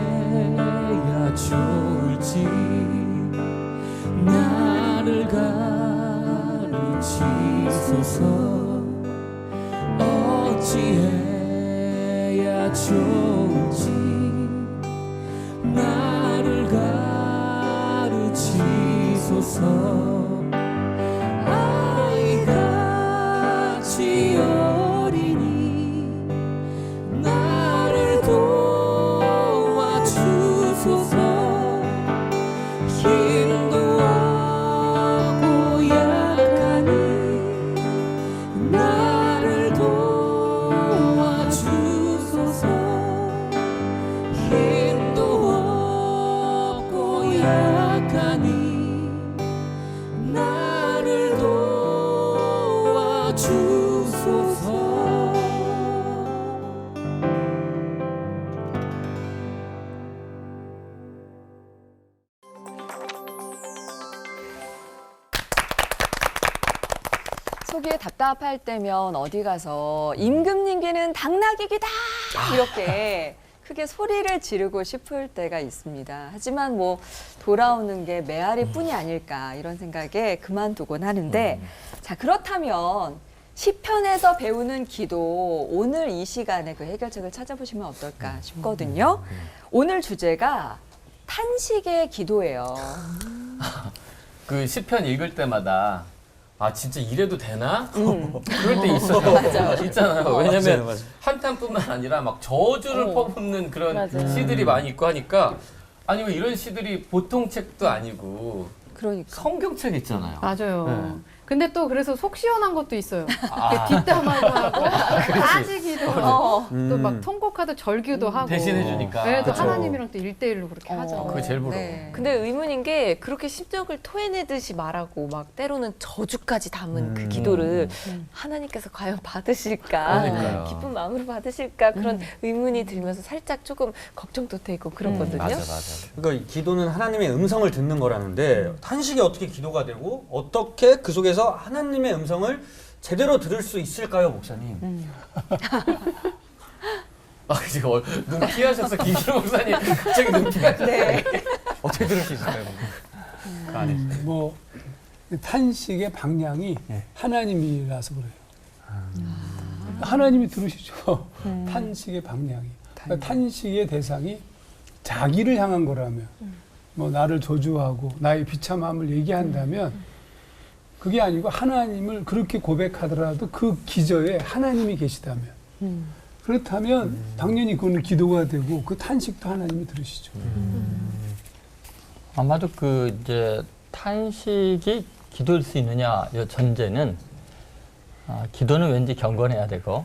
어찌해야 좋을지 나를 가르치소서. 어찌해야 좋을지 나를 가르치소서. 아이같이 어리니 나를 도와주소서. 힘도 없고 약하니 나를 도와주소서. 힘도 없고 약하니 나를 도와주소서. 속이 답답할 때면 어디 가서 임금님께는 당나귀기다 이렇게 크게 소리를 지르고 싶을 때가 있습니다. 하지만 뭐 돌아오는 게 메아리뿐이 아닐까 이런 생각에 그만두곤 하는데, 자, 그렇다면 시편에서 배우는 기도, 오늘 이 시간에 그 해결책을 찾아보시면 어떨까 싶거든요. 오늘 주제가 탄식의 기도예요. 그 시편 읽을 때마다 아 진짜 이래도 되나? 그럴 때 있어요. 맞아. 있잖아요. 왜냐면 맞아요. 한탄뿐만 아니라 막 저주를 퍼붓는 그런 맞아요. 시들이 많이 있고 하니까, 아니 왜 이런 시들이 보통 책도 아니고 그러니까. 성경책 있잖아요. 맞아요. 네. 근데 또 그래서 속 시원한 것도 있어요. 아. 뒷담화도 하고 따지기도 하고 또 막 음. 통곡하듯 절규도 하고 대신해 주니까. 네, 또 그쵸. 하나님이랑 또 1대1로 그렇게 하죠. 그게 제일 부러워. 네. 근데 의문인 게 그렇게 심정을 토해내듯이 말하고 막 때로는 저주까지 담은 그 기도를 하나님께서 과연 받으실까? 그러니까요. 기쁜 마음으로 받으실까? 그런 의문이 들면서 살짝 조금 걱정도 되고 그렇거든요. 맞아 맞아. 그러니까 이 기도는 하나님의 음성을 듣는 거라는데 탄식이 어떻게 기도가 되고 어떻게 그 속에서 하나님의 음성을 제대로 들을 수 있을까요, 목사님? 아 지금 눈 피하셔서 김기로 목사님 갑자기 눈 피하셨어요. 네. 어떻게 들을 수 있을까요? 그 안에. 뭐 탄식의 방향이 하나님이라서 그래요. 하나님이 들으시죠. 탄식의 방향이. 그러니까 탄식의 대상이 자기를 향한 거라면, 뭐 나를 저주하고 나의 비참함을 얘기한다면 그게 아니고 하나님을 그렇게 고백하더라도 그 기저에 하나님이 계시다면, 그렇다면 당연히 그거는 기도가 되고 그 탄식도 하나님이 들으시죠. 아마도 그 이제 탄식이 기도일 수 있느냐 이 전제는 기도는 왠지 경건해야 되고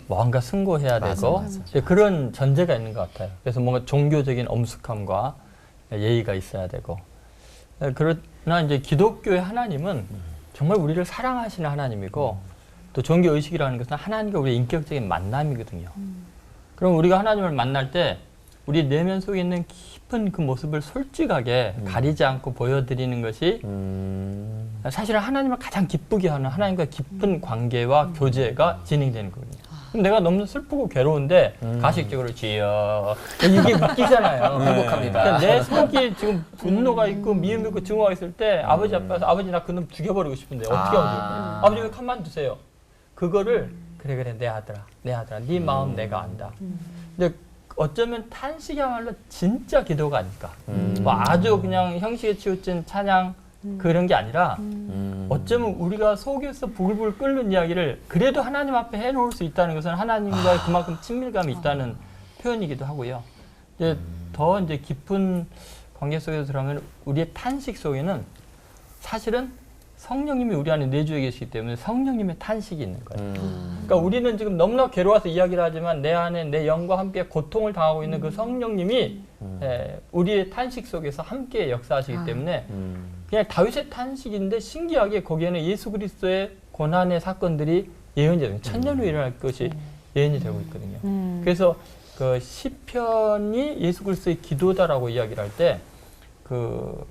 뭔가 승고해야 되고 이제 그런 전제가 있는 것 같아요. 그래서 뭔가 종교적인 엄숙함과 예의가 있어야 되고, 그러나 이제 기독교의 하나님은 정말 우리를 사랑하시는 하나님이고 또 종교 의식이라는 것은 하나님과 우리의 인격적인 만남이거든요. 그럼 우리가 하나님을 만날 때 우리 내면 속에 있는 깊은 그 모습을 솔직하게 가리지 않고 보여드리는 것이 사실은 하나님을 가장 기쁘게 하는 하나님과 깊은 관계와 교제가 진행되는 거거든요. 그럼 내가 너무 슬프고 괴로운데 가식적으로 지어 이게 웃기잖아요. 행복합니다. 그러니까 내 속에 지금 분노가 있고 미움이 있고 증오가 있을 때 아버지 앞에서 아버지 나 그놈 죽여버리고 싶은데 어떻게 하면 좋을까요? 아버지 왜 가만 두세요. 그거를 그래 내 아들아 네 마음 내가 안다. 근데 어쩌면 탄식이야말로 진짜 기도가 아닐까. 뭐 아주 그냥 형식에 치우친 찬양 그런 게 아니라 어쩌면 우리가 속에서 부글부글 끓는 이야기를 그래도 하나님 앞에 해놓을 수 있다는 것은 하나님과 그만큼 친밀감이 있다는 표현이기도 하고요. 이제 더 이제 깊은 관계 속에서 들어가면 우리의 탄식 속에는 사실은 성령님이 우리 안에 내주에 계시기 때문에 성령님의 탄식이 있는 거예요. 그러니까 우리는 지금 너무나 괴로워서 이야기를 하지만 내 안에 내 영과 함께 고통을 당하고 있는 그 성령님이 우리의 탄식 속에서 함께 역사하시기 때문에 그냥 다윗의 탄식인데 신기하게 거기에는 예수 그리스도의 고난의 사건들이 예언이 되는 천년 후에 일어날 것이 예언이 되고 있거든요. 그래서 그 시편이 예수 그리스도의 기도다라고 이야기를 할 때 그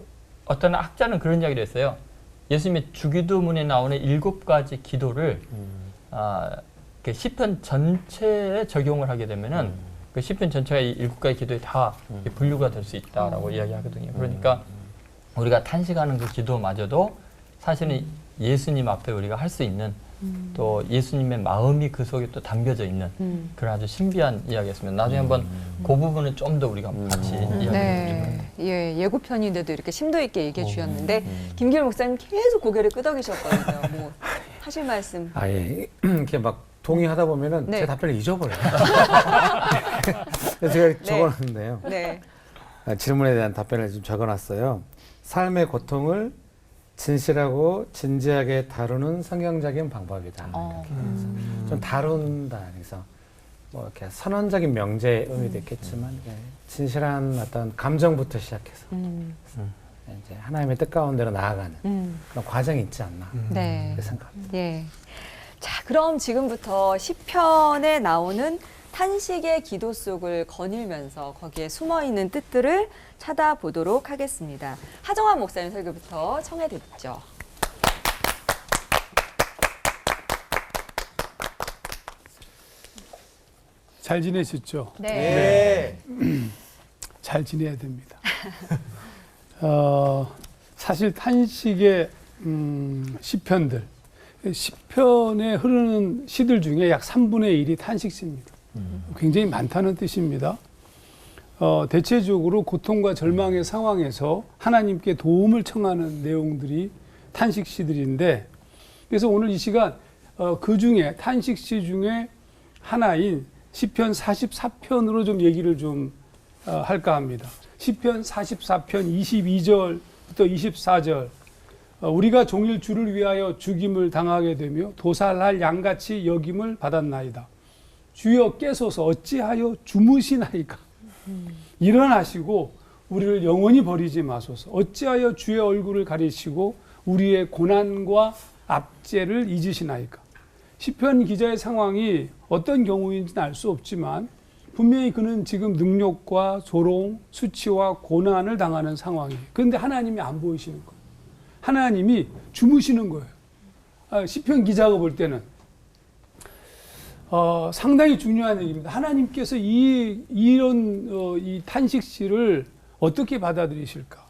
어떤 학자는 그런 이야기를 했어요. 예수님의 주기도문에 나오는 7가지 기도를 그 시편 전체에 적용을 하게 되면은 그 시편 전체가 이 7가지 기도에 다 분류가 될 수 있다라고 이야기하거든요. 그러니까 우리가 탄식하는 그 기도마저도 사실은 예수님 앞에 우리가 할 수 있는 또 예수님의 마음이 그 속에 또 담겨져 있는 그런 아주 신비한 이야기였습니다. 나중에 한번 그 부분은 좀 더 우리가 같이 이야기해 네. 예, 예고편인데도 이렇게 심도 있게 얘기해 주셨는데 김길 목사님 계속 고개를 끄덕이셨거든요. 뭐 하실 말씀. 예. 이렇게 막 동의하다 보면은 네. 제 답변을 잊어버려요. 그래서 제가 적어놨는데요. 네. 질문에 대한 답변을 좀 적어놨어요. 삶의 고통을 진실하고 진지하게 다루는 성경적인 방법이다. 좀 다룬다. 그래서 뭐 이렇게 선언적인 명제의 의미도 있겠지만 진실한 어떤 감정부터 시작해서 이제 하나님의 뜻 가운데로 나아가는 그런 과정이 있지 않나 네. 그렇게 생각합니다. 예. 자, 그럼 지금부터 시편에 나오는 탄식의 기도 속을 거닐면서 거기에 숨어 있는 뜻들을 찾아보도록 하겠습니다. 하정환 목사님 설교부터 청해 듣죠. 잘 지내셨죠? 네. 잘 지내야 됩니다. 사실 탄식의 시편들, 시편에 흐르는 시들 중에 약 3분의 1이 탄식시입니다. 굉장히 많다는 뜻입니다. 대체적으로 고통과 절망의 상황에서 하나님께 도움을 청하는 내용들이 탄식시들인데, 그래서 오늘 이 시간 그 중에 탄식시 중에 하나인 시편 44편으로 좀 얘기를 좀 할까 합니다. 시편 44편 22절부터 24절. 우리가 종일 주를 위하여 죽임을 당하게 되며 도살할 양같이 여김을 받았나이다. 주여 깨소서 어찌하여 주무시나이까. 일어나시고 우리를 영원히 버리지 마소서. 어찌하여 주의 얼굴을 가리시고 우리의 고난과 압제를 잊으시나이까. 시편 기자의 상황이 어떤 경우인지는 알 수 없지만 분명히 그는 지금 능욕과 조롱, 수치와 고난을 당하는 상황이에요. 그런데 하나님이 안 보이시는 거예요. 하나님이 주무시는 거예요. 시편 기자가 볼 때는 상당히 중요한 얘기입니다. 하나님께서 이런 이 탄식시를 어떻게 받아들이실까?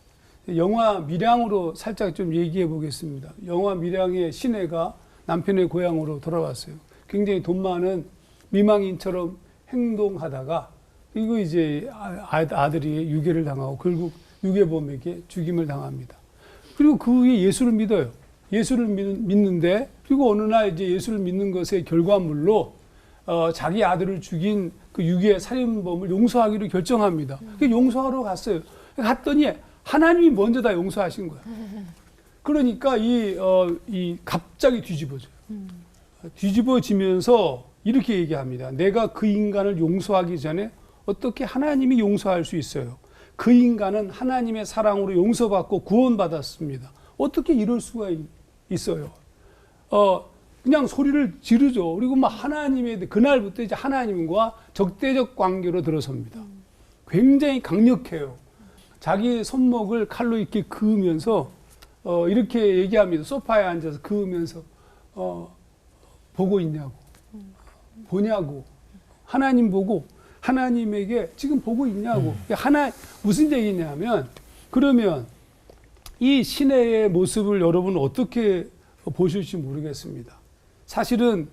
영화 밀양으로 살짝 좀 얘기해 보겠습니다. 영화 밀양의 시내가 남편의 고향으로 돌아왔어요. 굉장히 돈 많은 미망인처럼 행동하다가 그리고 이제 아들이 유괴를 당하고 결국 유괴범에게 죽임을 당합니다. 그리고 그 후에 예수를 믿어요. 예수를 믿는데 그리고 어느 날 이제 예수를 믿는 것의 결과물로 자기 아들을 죽인 그 유괴 살인범을 용서하기로 결정합니다. 그 용서하러 갔어요. 갔더니 하나님이 먼저 다 용서하신 거야. 그러니까 이 갑자기 뒤집어져요. 뒤집어지면서 이렇게 얘기합니다. 내가 그 인간을 용서하기 전에 어떻게 하나님이 용서할 수 있어요? 그 인간은 하나님의 사랑으로 용서받고 구원받았습니다. 어떻게 이럴 수가 있어요? 그냥 소리를 지르죠. 그리고 막 그날부터 이제 하나님과 적대적 관계로 들어섭니다. 굉장히 강력해요. 자기 손목을 칼로 이렇게 그으면서 이렇게 얘기합니다. 소파에 앉아서 그으면서 보고 있냐고, 보냐고, 하나님 보고 하나님에게 지금 보고 있냐고. 무슨 얘기냐면, 그러면 이 시내의 모습을 여러분 어떻게 보실지 모르겠습니다. 사실은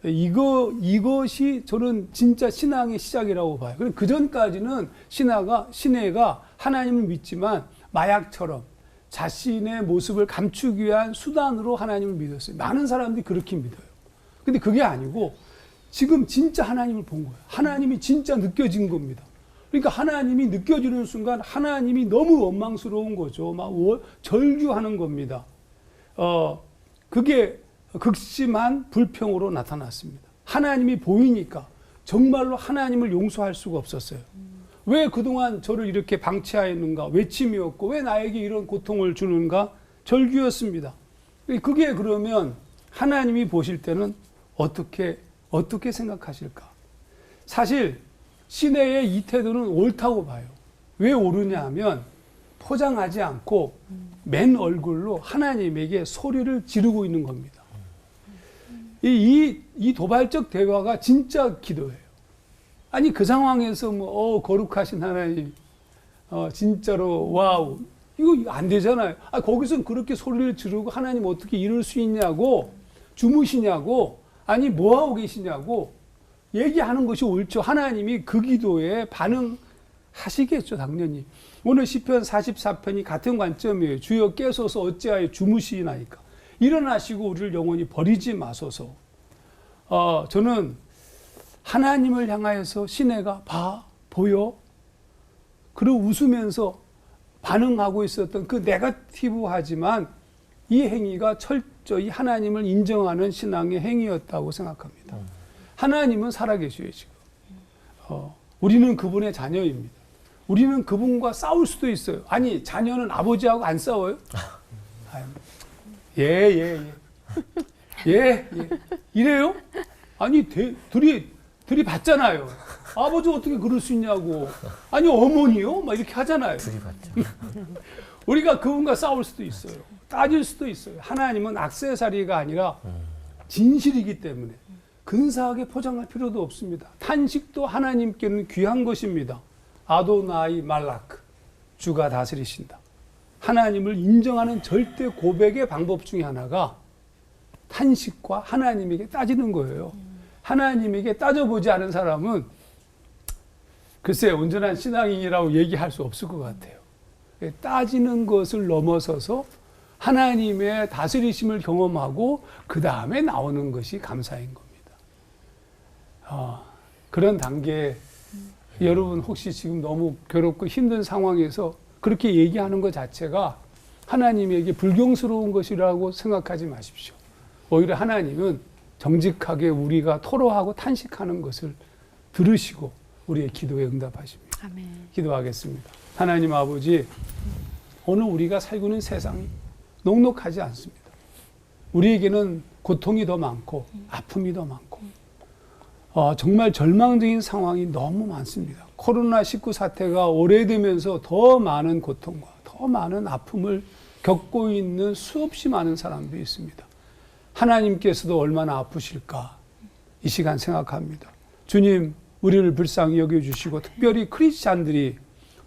이것이 저는 진짜 신앙의 시작이라고 봐요. 그 전까지는 시내가 하나님을 믿지만 마약처럼 자신의 모습을 감추기 위한 수단으로 하나님을 믿었어요. 많은 사람들이 그렇게 믿어요. 근데 그게 아니고 지금 진짜 하나님을 본 거예요. 하나님이 진짜 느껴진 겁니다. 그러니까 하나님이 느껴지는 순간 하나님이 너무 원망스러운 거죠. 막 절규하는 겁니다. 그게 극심한 불평으로 나타났습니다. 하나님이 보이니까 정말로 하나님을 용서할 수가 없었어요. 왜 그동안 저를 이렇게 방치하였는가? 외침이었고 왜 나에게 이런 고통을 주는가? 절규였습니다. 그게 그러면 하나님이 보실 때는 어떻게 생각하실까? 사실 시내의 이 태도는 옳다고 봐요. 왜 옳으냐 하면 포장하지 않고 맨 얼굴로 하나님에게 소리를 지르고 있는 겁니다. 이 도발적 대화가 진짜 기도예요. 아니 그 상황에서 거룩하신 하나님 진짜로 와우 이거 안 되잖아요. 거기서 그렇게 소리를 지르고 하나님 어떻게 이럴 수 있냐고 주무시냐고 아니 뭐하고 계시냐고 얘기하는 것이 옳죠. 하나님이 그 기도에 반응하시겠죠. 당연히. 오늘 시편 44편이 같은 관점이에요. 주여 깨소서 어찌하여 주무시나이까. 일어나시고 우리를 영원히 버리지 마소서. 저는 하나님을 향하여서 시내가 보여? 그리고 웃으면서 반응하고 있었던 그 네거티브하지만 이 행위가 철저히 하나님을 인정하는 신앙의 행위였다고 생각합니다. 하나님은 살아계셔요, 지금. 우리는 그분의 자녀입니다. 우리는 그분과 싸울 수도 있어요. 아니, 자녀는 아버지하고 안 싸워요? 예. 이래요? 아니, 둘이 봤잖아요. 아버지 어떻게 그럴 수 있냐고. 아니, 어머니요? 막 이렇게 하잖아요. 둘이 봤죠. 우리가 그분과 싸울 수도 있어요. 따질 수도 있어요. 하나님은 액세서리가 아니라 진실이기 때문에 근사하게 포장할 필요도 없습니다. 탄식도 하나님께는 귀한 것입니다. 아도나이 말라크, 주가 다스리신다. 하나님을 인정하는 절대 고백의 방법 중에 하나가 탄식과 하나님에게 따지는 거예요. 하나님에게 따져보지 않은 사람은 글쎄 온전한 신앙인이라고 얘기할 수 없을 것 같아요. 따지는 것을 넘어서서 하나님의 다스리심을 경험하고 그 다음에 나오는 것이 감사인 겁니다. 그런 단계에 여러분 혹시 지금 너무 괴롭고 힘든 상황에서 그렇게 얘기하는 것 자체가 하나님에게 불경스러운 것이라고 생각하지 마십시오. 오히려 하나님은 정직하게 우리가 토로하고 탄식하는 것을 들으시고 우리의 기도에 응답하십니다. 아멘. 기도하겠습니다. 하나님 아버지, 오늘 우리가 살고 있는 세상이 녹록하지 않습니다. 우리에게는 고통이 더 많고 아픔이 더 많고 정말 절망적인 상황이 너무 많습니다. 코로나19 사태가 오래되면서 더 많은 고통과 더 많은 아픔을 겪고 있는 수없이 많은 사람들이 있습니다. 하나님께서도 얼마나 아프실까 이 시간 생각합니다. 주님, 우리를 불쌍히 여겨주시고 특별히 크리스찬들이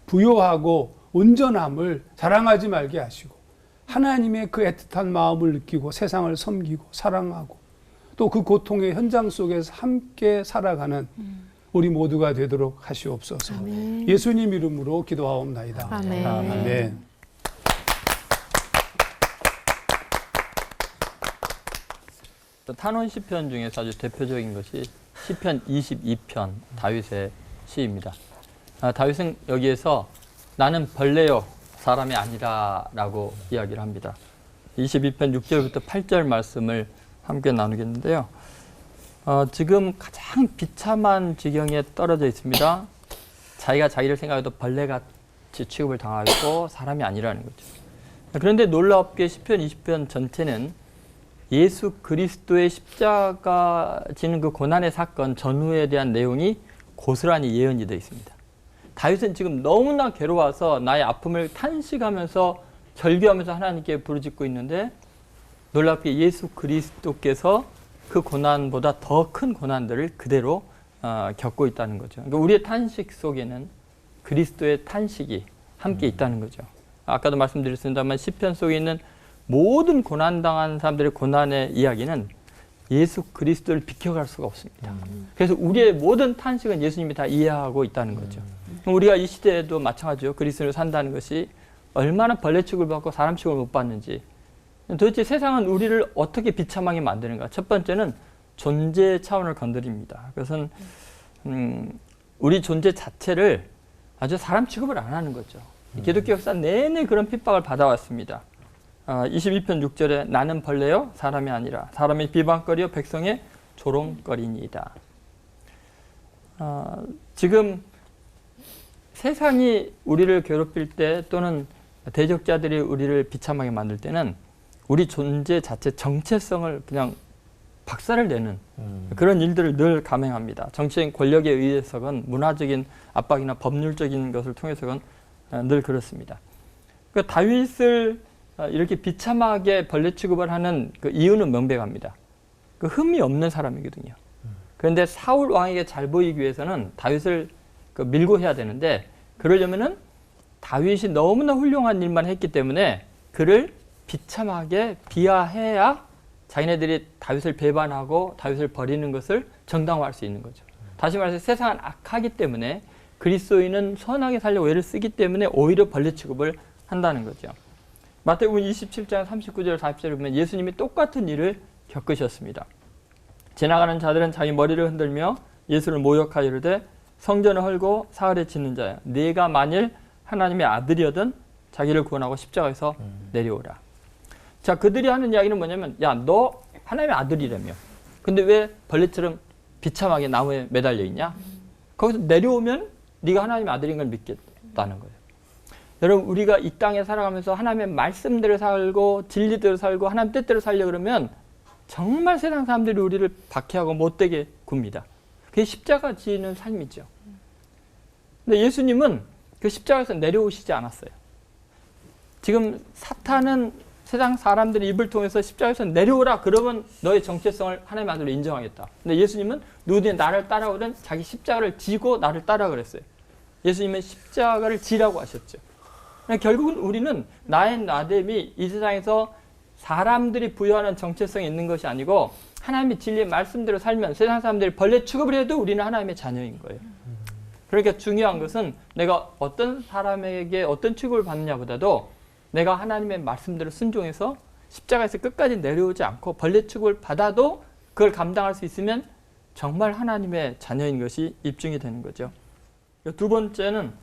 부요하고 온전함을 자랑하지 말게 하시고 하나님의 그 애틋한 마음을 느끼고 세상을 섬기고 사랑하고 또 그 고통의 현장 속에서 함께 살아가는 우리 모두가 되도록 하시옵소서. 아멘. 예수님 이름으로 기도하옵나이다. 아멘. 아멘. 탄원 시편 중에서 아주 대표적인 것이 시편 22편 다윗의 시입니다. 다윗은 여기에서 나는 벌레요 사람이 아니라라고 이야기를 합니다. 22편 6절부터 8절 말씀을 함께 나누겠는데요. 지금 가장 비참한 지경에 떨어져 있습니다. 자기가 자기를 생각해도 벌레같이 취급을 당하고 사람이 아니라는 거죠. 그런데 놀랍게 시편 20편 전체는 예수 그리스도의 십자가 지는 그 고난의 사건 전후에 대한 내용이 고스란히 예언이 되어 있습니다. 다윗은 지금 너무나 괴로워서 나의 아픔을 탄식하면서 절규하면서 하나님께 부르짖고 있는데 놀랍게 예수 그리스도께서 그 고난보다 더 큰 고난들을 그대로 겪고 있다는 거죠. 그러니까 우리의 탄식 속에는 그리스도의 탄식이 함께 있다는 거죠. 아까도 말씀드렸습니다만 시편 속에 있는 모든 고난당한 사람들의 고난의 이야기는 예수 그리스도를 비켜갈 수가 없습니다. 그래서 우리의 모든 탄식은 예수님이 다 이해하고 있다는 거죠. 우리가 이 시대에도 마찬가지죠. 그리스도를 산다는 것이 얼마나 벌레 취급을 받고 사람 취급을 못 받는지. 도대체 세상은 우리를 어떻게 비참하게 만드는가. 첫 번째는 존재 차원을 건드립니다. 그것은 우리 존재 자체를 아주 사람 취급을 안 하는 거죠. 기독교 역사 내내 그런 핍박을 받아왔습니다. 22편 6절에 나는 벌레요 사람이 아니라 사람의 비방거리요 백성의 조롱거리니이다. 지금 세상이 우리를 괴롭힐 때 또는 대적자들이 우리를 비참하게 만들 때는 우리 존재 자체 정체성을 그냥 박살을 내는 그런 일들을 늘 감행합니다. 정치적인 권력에 의해서건 문화적인 압박이나 법률적인 것을 통해서건 늘 그렇습니다. 그 다윗을 이렇게 비참하게 벌레 취급을 하는 그 이유는 명백합니다. 그 흠이 없는 사람이거든요. 그런데 사울 왕에게 잘 보이기 위해서는 다윗을 밀고 해야 되는데 그러려면은 다윗이 너무나 훌륭한 일만 했기 때문에 그를 비참하게 비하해야 자기네들이 다윗을 배반하고 다윗을 버리는 것을 정당화할 수 있는 거죠. 다시 말해서 세상은 악하기 때문에 그리스도인은 선하게 살려고 애를 쓰기 때문에 오히려 벌레 취급을 한다는 거죠. 마태복음 27장 39절 40절에 보면 예수님이 똑같은 일을 겪으셨습니다. 지나가는 자들은 자기 머리를 흔들며 예수를 모욕하여 이르되 성전을 헐고 사흘에 짓는 자야 네가 만일 하나님의 아들이어든 자기를 구원하고 십자가에서 내려오라. 자, 그들이 하는 이야기는 뭐냐면 야, 너 하나님의 아들이라며. 근데 왜 벌레처럼 비참하게 나무에 매달려 있냐? 거기서 내려오면 네가 하나님의 아들인 걸 믿겠다는 거예요. 여러분, 우리가 이 땅에 살아가면서 하나님의 말씀대로 살고 진리대로 살고 하나님 뜻대로 살려 그러면 정말 세상 사람들이 우리를 박해하고 못되게 굽니다. 그게 십자가 지는 삶이죠. 근데 예수님은 그 십자가에서 내려오시지 않았어요. 지금 사탄은 세상 사람들의 입을 통해서 십자가에서 내려오라 그러면 너의 정체성을 하나님의 아들로 인정하겠다. 근데 예수님은 누구든지 나를 따라오든 자기 십자가를 지고 나를 따라 그랬어요. 예수님은 십자가를 지라고 하셨죠. 결국은 우리는 나의 나됨이 이 세상에서 사람들이 부여하는 정체성이 있는 것이 아니고 하나님의 진리의 말씀대로 살면 세상 사람들이 벌레 취급을 해도 우리는 하나님의 자녀인 거예요. 그러니까 중요한 것은 내가 어떤 사람에게 어떤 취급을 받느냐보다도 내가 하나님의 말씀대로 순종해서 십자가에서 끝까지 내려오지 않고 벌레 취급을 받아도 그걸 감당할 수 있으면 정말 하나님의 자녀인 것이 입증이 되는 거죠. 두 번째는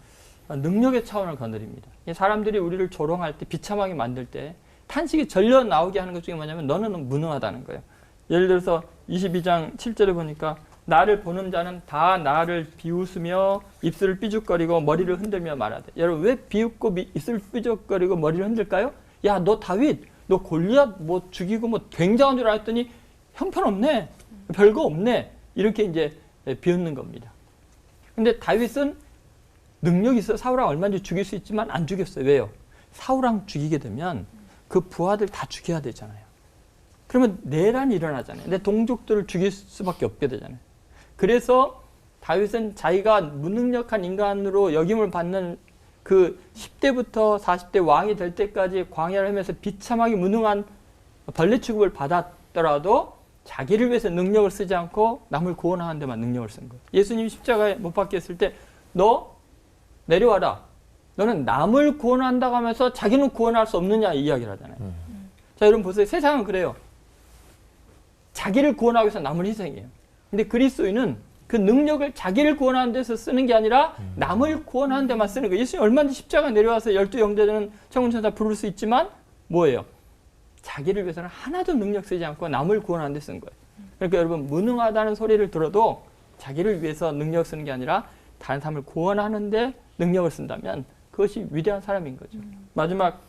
능력의 차원을 건드립니다. 사람들이 우리를 조롱할 때 비참하게 만들 때 탄식이 절려 나오게 하는 것 중에 뭐냐면 너는 무능하다는 거예요. 예를 들어서 22장 7절에 보니까 나를 보는 자는 다 나를 비웃으며 입술을 삐죽거리고 머리를 흔들며 말하되. 여러분, 왜 비웃고 입술을 삐죽거리고 머리를 흔들까요? 야, 너 다윗, 너 골리앗 뭐 죽이고 뭐 굉장한 줄 알았더니 형편없네, 별거 없네, 이렇게 이제 비웃는 겁니다. 근데 다윗은 능력이 있어 사울왕 얼마든지 죽일 수 있지만 안 죽였어요. 왜요? 사울왕 죽이게 되면 그 부하들 다 죽여야 되잖아요. 그러면 내란이 일어나잖아요. 내 동족들을 죽일 수밖에 없게 되잖아요. 그래서 다윗은 자기가 무능력한 인간으로 역임을 받는 그 10대부터 40대 왕이 될 때까지 광야를 하면서 비참하게 무능한 벌레 취급을 받았더라도 자기를 위해서 능력을 쓰지 않고 남을 구원하는 데만 능력을 쓴 거예요. 예수님이 십자가에 못 박혔을 때 너 내려와라. 너는 남을 구원한다고 하면서 자기는 구원할 수 없느냐 이야기를 하잖아요. 자, 여러분 보세요. 세상은 그래요. 자기를 구원하기 위해서 남을 희생해요. 근데 그리스도인은 그 능력을 자기를 구원하는 데서 쓰는 게 아니라 남을 구원하는 데만 쓰는 거예요. 예수님 얼마든지 십자가 내려와서 12형제들은 천군천사 부를 수 있지만 뭐예요? 자기를 위해서는 하나도 능력 쓰지 않고 남을 구원하는 데 쓴 거예요. 그러니까 여러분 무능하다는 소리를 들어도 자기를 위해서 능력 쓰는 게 아니라 다른 사람을 구원하는 데 능력을 쓴다면 그것이 위대한 사람인 거죠. 마지막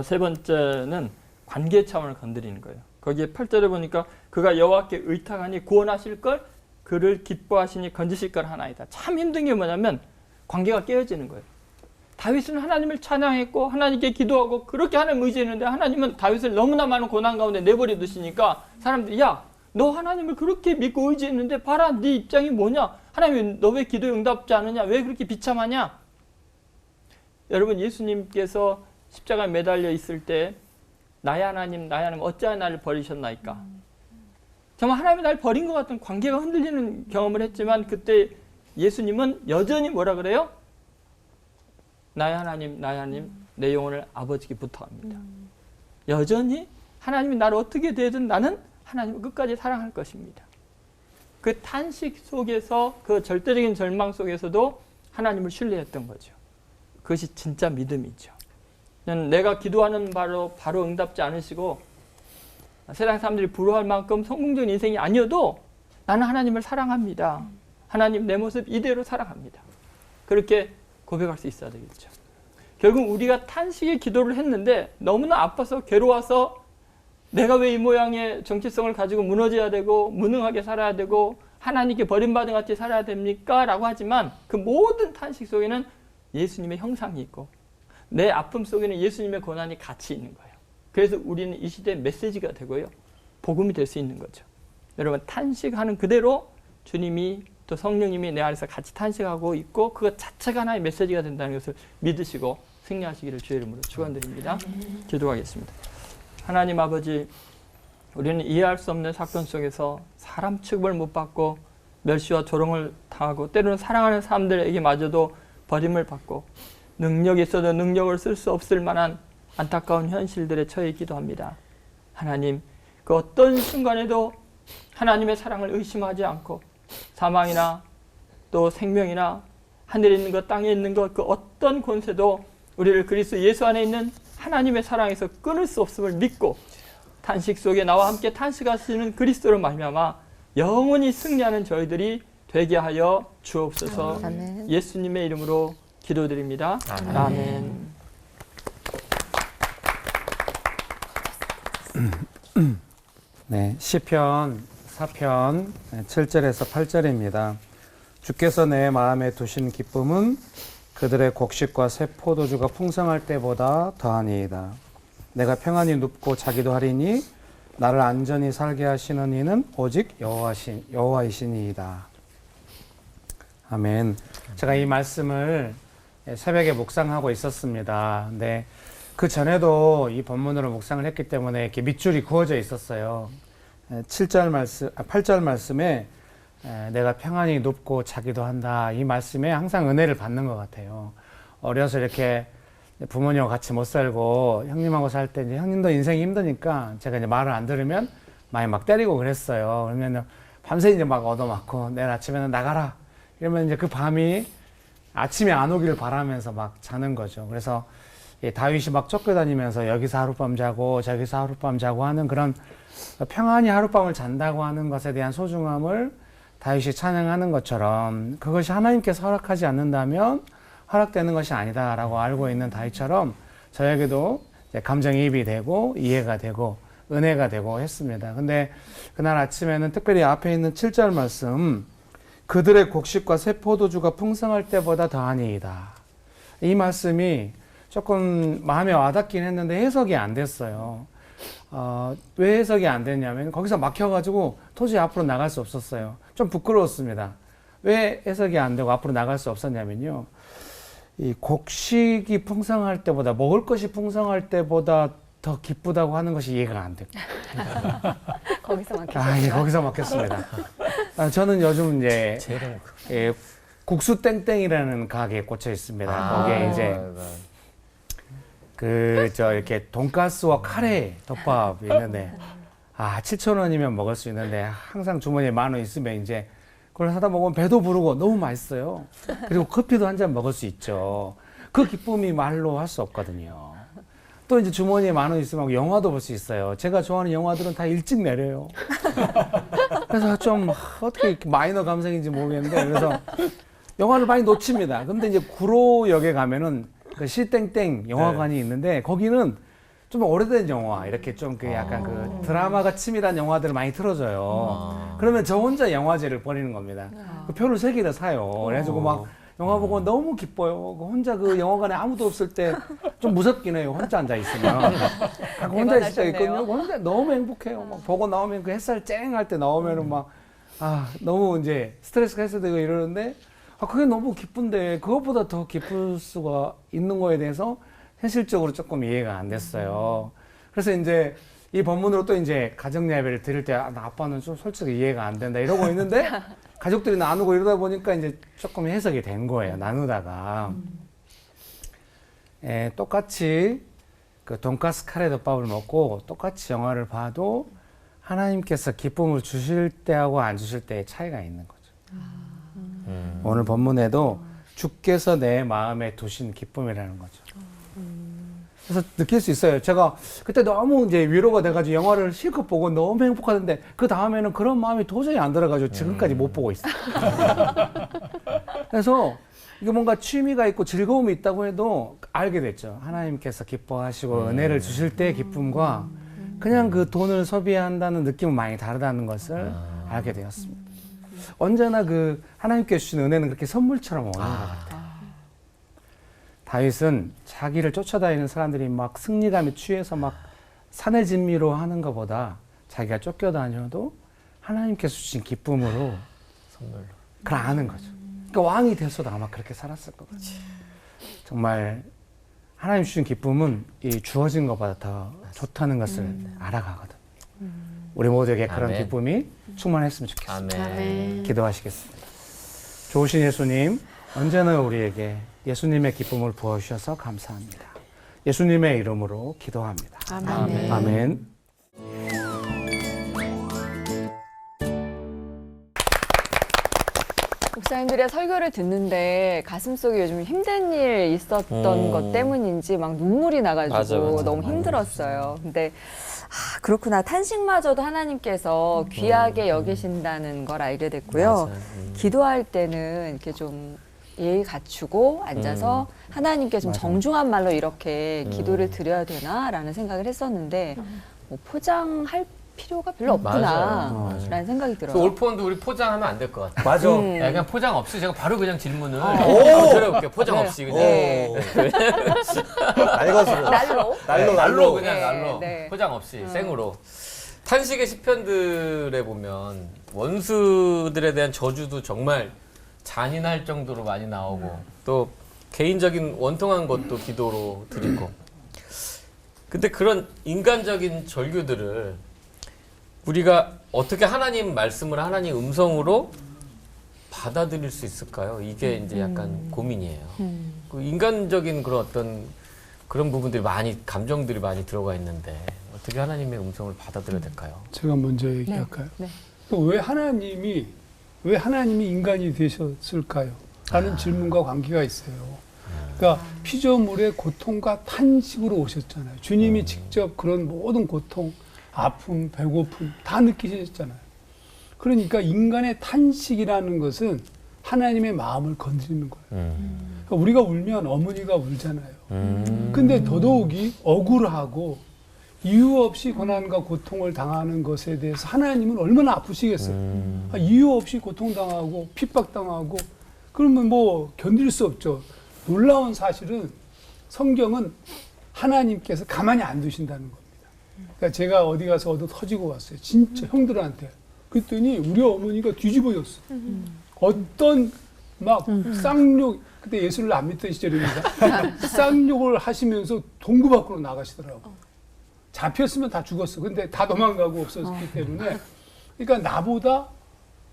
세 번째는 관계 차원을 건드리는 거예요. 거기에 8절에 보니까 그가 여호와께 의탁하니 구원하실 걸 그를 기뻐하시니 건지실 걸 하나이다. 참 힘든 게 뭐냐면 관계가 깨어지는 거예요. 다윗은 하나님을 찬양했고 하나님께 기도하고 그렇게 하나님 의지했는데 하나님은 다윗을 너무나 많은 고난 가운데 내버려 두시니까 사람들이 야, 너 하나님을 그렇게 믿고 의지했는데 봐라, 네 입장이 뭐냐? 하나님 너 왜 기도에 응답지 않느냐? 왜 그렇게 비참하냐? 여러분, 예수님께서 십자가에 매달려 있을 때 나의 하나님 어찌하여 나를 버리셨나이까? 정말 하나님이 날 버린 것 같은 관계가 흔들리는 경험을 했지만 그때 예수님은 여전히 뭐라 그래요? 나의 하나님, 나의 하나님, 내 영혼을 아버지께 부탁합니다. 여전히 하나님이 나를 어떻게 되든 나는 하나님을 끝까지 사랑할 것입니다. 그 탄식 속에서 그 절대적인 절망 속에서도 하나님을 신뢰했던 거죠. 그것이 진짜 믿음이죠. 내가 기도하는 바로 응답지 않으시고 세상 사람들이 부러워할 만큼 성공적인 인생이 아니어도 나는 하나님을 사랑합니다. 하나님 내 모습 이대로 사랑합니다. 그렇게 고백할 수 있어야 되겠죠. 결국 우리가 탄식의 기도를 했는데 너무나 아파서 괴로워서 내가 왜 이 모양의 정체성을 가지고 무너져야 되고 무능하게 살아야 되고 하나님께 버림받은 같이 살아야 됩니까? 라고 하지만 그 모든 탄식 속에는 예수님의 형상이 있고 내 아픔 속에는 예수님의 고난이 같이 있는 거예요. 그래서 우리는 이 시대의 메시지가 되고요. 복음이 될 수 있는 거죠. 여러분 탄식하는 그대로 주님이 또 성령님이 내 안에서 같이 탄식하고 있고 그것 자체가 하나의 메시지가 된다는 것을 믿으시고 승리하시기를 주의 이름으로 축원드립니다. 기도하겠습니다. 하나님 아버지, 우리는 이해할 수 없는 사건 속에서 사람 취급을 못 받고 멸시와 조롱을 당하고 때로는 사랑하는 사람들에게마저도 버림을 받고 능력이 있어도 능력을 쓸 수 없을 만한 안타까운 현실들에 처해 있기도 합니다. 하나님, 그 어떤 순간에도 하나님의 사랑을 의심하지 않고 사망이나 또 생명이나 하늘에 있는 것, 땅에 있는 것, 그 어떤 권세도 우리를 그리스도 예수 안에 있는 하나님의 사랑에서 끊을 수 없음을 믿고 탄식 속에 나와 함께 탄식하시는 그리스도로 말미암아 영원히 승리하는 저희들이 되게 하여 주옵소서. 아멘. 예수님의 이름으로 기도드립니다. 아멘. 네, 시편 4편 7절에서 8절입니다. 주께서 내 마음에 두신 기쁨은 그들의 곡식과 새 포도주가 풍성할 때보다 더하니이다. 내가 평안히 눕고 자기도 하리니 나를 안전히 살게 하시는 이는 오직 여호와이시니이다. 아멘. 제가 이 말씀을 새벽에 묵상하고 있었습니다. 근데 그 전에도 이 본문으로 묵상을 했기 때문에 이렇게 밑줄이 그어져 있었어요. 8절 말씀에 내가 평안히 눕고 자기도 한다. 이 말씀에 항상 은혜를 받는 것 같아요. 어려서 이렇게 부모님하고 같이 못 살고 형님하고 살 때 이제 형님도 인생이 힘드니까 제가 이제 말을 안 들으면 많이 막 때리고 그랬어요. 그러면 밤새 이제 막 얻어맞고 내일 아침에는 나가라. 이러면 이제 그 밤이 아침에 안 오기를 바라면서 막 자는 거죠. 그래서 다윗이 막 쫓겨다니면서 여기서 하룻밤 자고 저기서 하룻밤 자고 하는 그런 평안히 하룻밤을 잔다고 하는 것에 대한 소중함을 다윗이 찬양하는 것처럼 그것이 하나님께서 허락하지 않는다면 허락되는 것이 아니다라고 알고 있는 다윗처럼 저에게도 감정이입이 되고 이해가 되고 은혜가 되고 했습니다. 근데 그날 아침에는 특별히 앞에 있는 7절 말씀 그들의 곡식과 새 포도주가 풍성할 때보다 더하니이다. 이 말씀이 조금 마음에 와닿긴 했는데 해석이 안 됐어요. 왜 해석이 안 됐냐면 거기서 막혀가지고 도저히 앞으로 나갈 수 없었어요. 좀 부끄러웠습니다. 왜 해석이 안 되고 앞으로 나갈 수 없었냐면요. 이 곡식이 풍성할 때보다 먹을 것이 풍성할 때보다 더 기쁘다고 하는 것이 이해가 안 돼요. 거기서 막혔어요. 예, 거기서 막혔습니다. 저는 요즘 이제 국수 땡땡이라는 가게에 꽂혀 있습니다. 거기에 이제 이렇게 돈가스와 카레 덮밥 있는데 7,000원이면 먹을 수 있는데 항상 주머니에 10,000원 있으면 이제 그걸 사다 먹으면 배도 부르고 너무 맛있어요. 그리고 커피도 한 잔 먹을 수 있죠. 그 기쁨이 말로 할 수 없거든요. 또 이제 주머니에 10,000원 있으면 영화도 볼 수 있어요. 제가 좋아하는 영화들은 다 일찍 내려요. 그래서 좀 어떻게 이렇게 마이너 감성인지 모르겠는데 그래서 영화를 많이 놓칩니다. 근데 이제 구로역에 가면은 그 시땡땡 영화관이 있는데 거기는 좀 오래된 영화 이렇게 좀 그 약간 그 드라마가 치밀한 영화들을 많이 틀어줘요. 그러면 저 혼자 영화제를 벌이는 겁니다. 그 표를 3개를 사요. 그래가지고 막 영화 보고 너무 기뻐요. 혼자 그 영화관에 아무도 없을 때 좀 무섭긴 해요. 혼자 앉아 있으면. 혼자 있을 때 있거든요. 혼자 너무 행복해요. 막 보고 나오면 그 햇살 쨍할 때 나오면은 막 너무 이제 스트레스가 해소되고 이러는데 그게 너무 기쁜데 그것보다 더 기쁠 수가 있는 거에 대해서 현실적으로 조금 이해가 안 됐어요. 그래서 이제 이 본문으로 또 이제 가정 예배를 드릴 때 나 아빠는 좀 솔직히 이해가 안 된다 이러고 있는데 가족들이 나누고 이러다 보니까 이제 조금 해석이 된 거예요. 나누다가 똑같이 그 돈가스 카레덮밥을 먹고 똑같이 영화를 봐도 하나님께서 기쁨을 주실 때하고 안 주실 때의 차이가 있는 거죠. 오늘 본문에도 주께서 내 마음에 두신 기쁨이라는 거죠. 그래서 느낄 수 있어요. 제가 그때 너무 이제 위로가 돼가지고 영화를 실컷 보고 너무 행복하던데 그 다음에는 그런 마음이 도저히 안 들어가지고 지금까지 못 보고 있어요. 그래서 이게 뭔가 취미가 있고 즐거움이 있다고 해도 알게 됐죠. 하나님께서 기뻐하시고 은혜를 주실 때의 기쁨과 그냥 그 돈을 소비한다는 느낌은 많이 다르다는 것을 알게 되었습니다. 언제나 그 하나님께 주신 은혜는 그렇게 선물처럼 오는 것 같아요. 다윗은 자기를 쫓아다니는 사람들이 막 승리감에 취해서 막 산의 진미로 하는 것보다 자기가 쫓겨다녀도 하나님께서 주신 기쁨으로 선물로. 그걸 아는 거죠. 그러니까 왕이 됐어도 아마 그렇게 살았을 것 같아요. 정말 하나님 주신 기쁨은 이 주어진 것보다 더 좋다는 것을 알아가거든요. 우리 모두에게 그런 아멘. 기쁨이 충만했으면 좋겠습니다. 아멘. 기도하시겠습니다. 좋으신 예수님, 언제나 우리에게 예수님의 기쁨을 부어주셔서 감사합니다. 예수님의 이름으로 기도합니다. 아멘. 아멘. 목사님들의 설교를 듣는데 가슴속에 요즘 힘든 일 있었던 것 때문인지 막 눈물이 나가지고 맞아. 너무 힘들었어요. 근데 그렇구나. 탄식마저도 하나님께서 귀하게 여기신다는 걸 알게 됐고요. 맞아요. 기도할 때는 이렇게 좀 예의 갖추고 앉아서 하나님께 좀 정중한 말로 이렇게 기도를 드려야 되나라는 생각을 했었는데 뭐 포장할 필요가 별로 없구나라는 생각이 들어요. 올포원도 우리 포장하면 안 될 것 같아요. 맞아. 야, 그냥 포장 없이 제가 바로 그냥 질문을 오! 드려볼게요. 포장 없이 그냥. 네. 날것으로. 날로 네, 그냥 네, 날로 네. 포장 없이 생으로. 탄식의 시편들에 보면 원수들에 대한 저주도 정말 잔인할 정도로 많이 나오고 또 개인적인 원통한 것도 기도로 드리고. 근데 그런 인간적인 절규들을 우리가 어떻게 하나님 말씀을 하나님 음성으로 받아들일 수 있을까요? 이게 이제 약간 고민이에요. 그 인간적인 그런 어떤 그런 부분들이 많이 감정들이 많이 들어가 있는데 어떻게 하나님의 음성을 받아들여야 될까요? 제가 먼저 얘기할까요? 네. 또 왜 하나님이 인간이 되셨을까요? 라는 질문과 관계가 있어요. 그러니까 피조물의 고통과 탄식으로 오셨잖아요. 주님이 직접 그런 모든 고통, 아픔, 배고픔 다 느끼셨잖아요. 그러니까 인간의 탄식이라는 것은 하나님의 마음을 건드리는 거예요. 그러니까 우리가 울면 어머니가 울잖아요. 근데 더더욱이 억울하고 이유 없이 고난과 고통을 당하는 것에 대해서 하나님은 얼마나 아프시겠어요. 이유 없이 고통당하고 핍박당하고 그러면 뭐 견딜 수 없죠. 놀라운 사실은 성경은 하나님께서 가만히 안 두신다는 겁니다. 그러니까 제가 어디 가서 얻어 터지고 왔어요. 진짜 형들한테. 그랬더니 우리 어머니가 뒤집어졌어. 어떤 막 쌍욕, 그때 예수를 안 믿던 시절입니다. 쌍욕을 하시면서 동구 밖으로 나가시더라고. 잡혔으면 다 죽었어. 근데 다 도망가고 없었기 때문에. 그러니까 나보다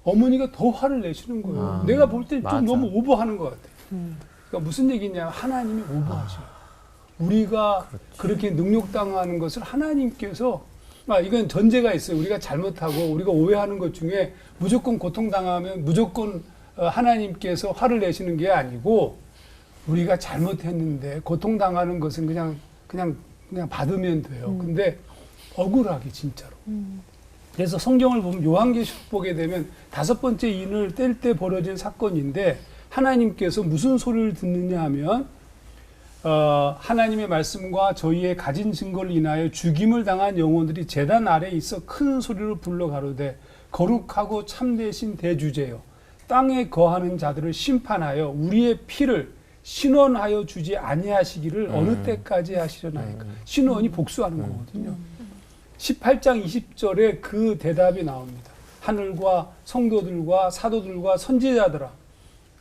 어머니가 더 화를 내시는 거예요. 내가 볼 때 좀 너무 오버하는 것 같아요. 그러니까 무슨 얘기냐면 하나님이 오버하셔요. 우리가 그렇게 능욕당하는 것을 하나님께서 이건 전제가 있어요. 우리가 잘못하고 우리가 오해하는 것 중에 무조건 고통당하면 무조건 하나님께서 화를 내시는 게 아니고 우리가 잘못했는데 고통당하는 것은 그냥 받으면 돼요. 근데 억울하게 진짜로. 그래서 성경을 보면 요한계시록 보게 되면 5번째 인을 뗄 때 벌어진 사건인데 하나님께서 무슨 소리를 듣느냐 하면 하나님의 말씀과 저희의 가진 증거를 인하여 죽임을 당한 영혼들이 제단 아래에 있어 큰 소리로 불러 가로되 거룩하고 참되신 대주제여 땅에 거하는 자들을 심판하여 우리의 피를 신원하여 주지 아니하시기를 어느 때까지 하시려나이까. 신원이 복수하는 거거든요. 18장 20절에 그 대답이 나옵니다. 하늘과 성도들과 사도들과 선지자들아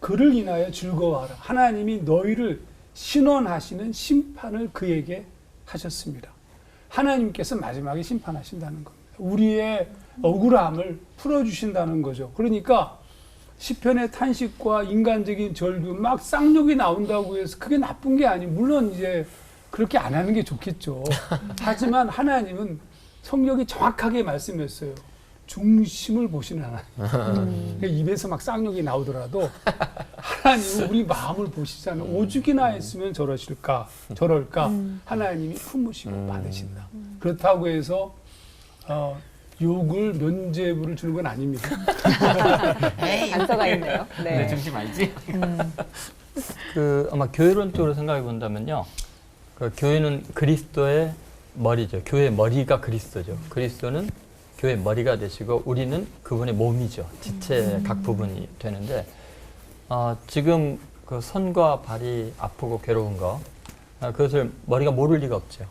그를 인하여 즐거워하라. 하나님이 너희를 신원하시는 심판을 그에게 하셨습니다. 하나님께서 마지막에 심판하신다는 겁니다. 우리의 억울함을 풀어주신다는 거죠. 그러니까 시편의 탄식과 인간적인 절규, 막 쌍욕이 나온다고 해서 그게 나쁜 게 아니에요. 물론 이제 그렇게 안 하는 게 좋겠죠. 하지만 하나님은 성경이 정확하게 말씀했어요. 중심을 보시는 하나님. 그러니까 입에서 막 쌍욕이 나오더라도 하나님은 우리 마음을 보시잖아요. 오죽이나 했으면 저럴까. 하나님이 품으시고 받으신다. 그렇다고 해서 욕을 면죄부를 주는 건 아닙니다. 단서가 있네요. 내 네. 중심 알지? 그 아마 교회론적으로 생각해 본다면요. 그 교회는 그리스도의 머리죠. 교회의 머리가 그리스도죠. 그리스도는 교회의 머리가 되시고 우리는 그분의 몸이죠. 지체 각 부분이 되는데 지금 그 손과 발이 아프고 괴로운 거 그것을 머리가 모를 리가 없죠.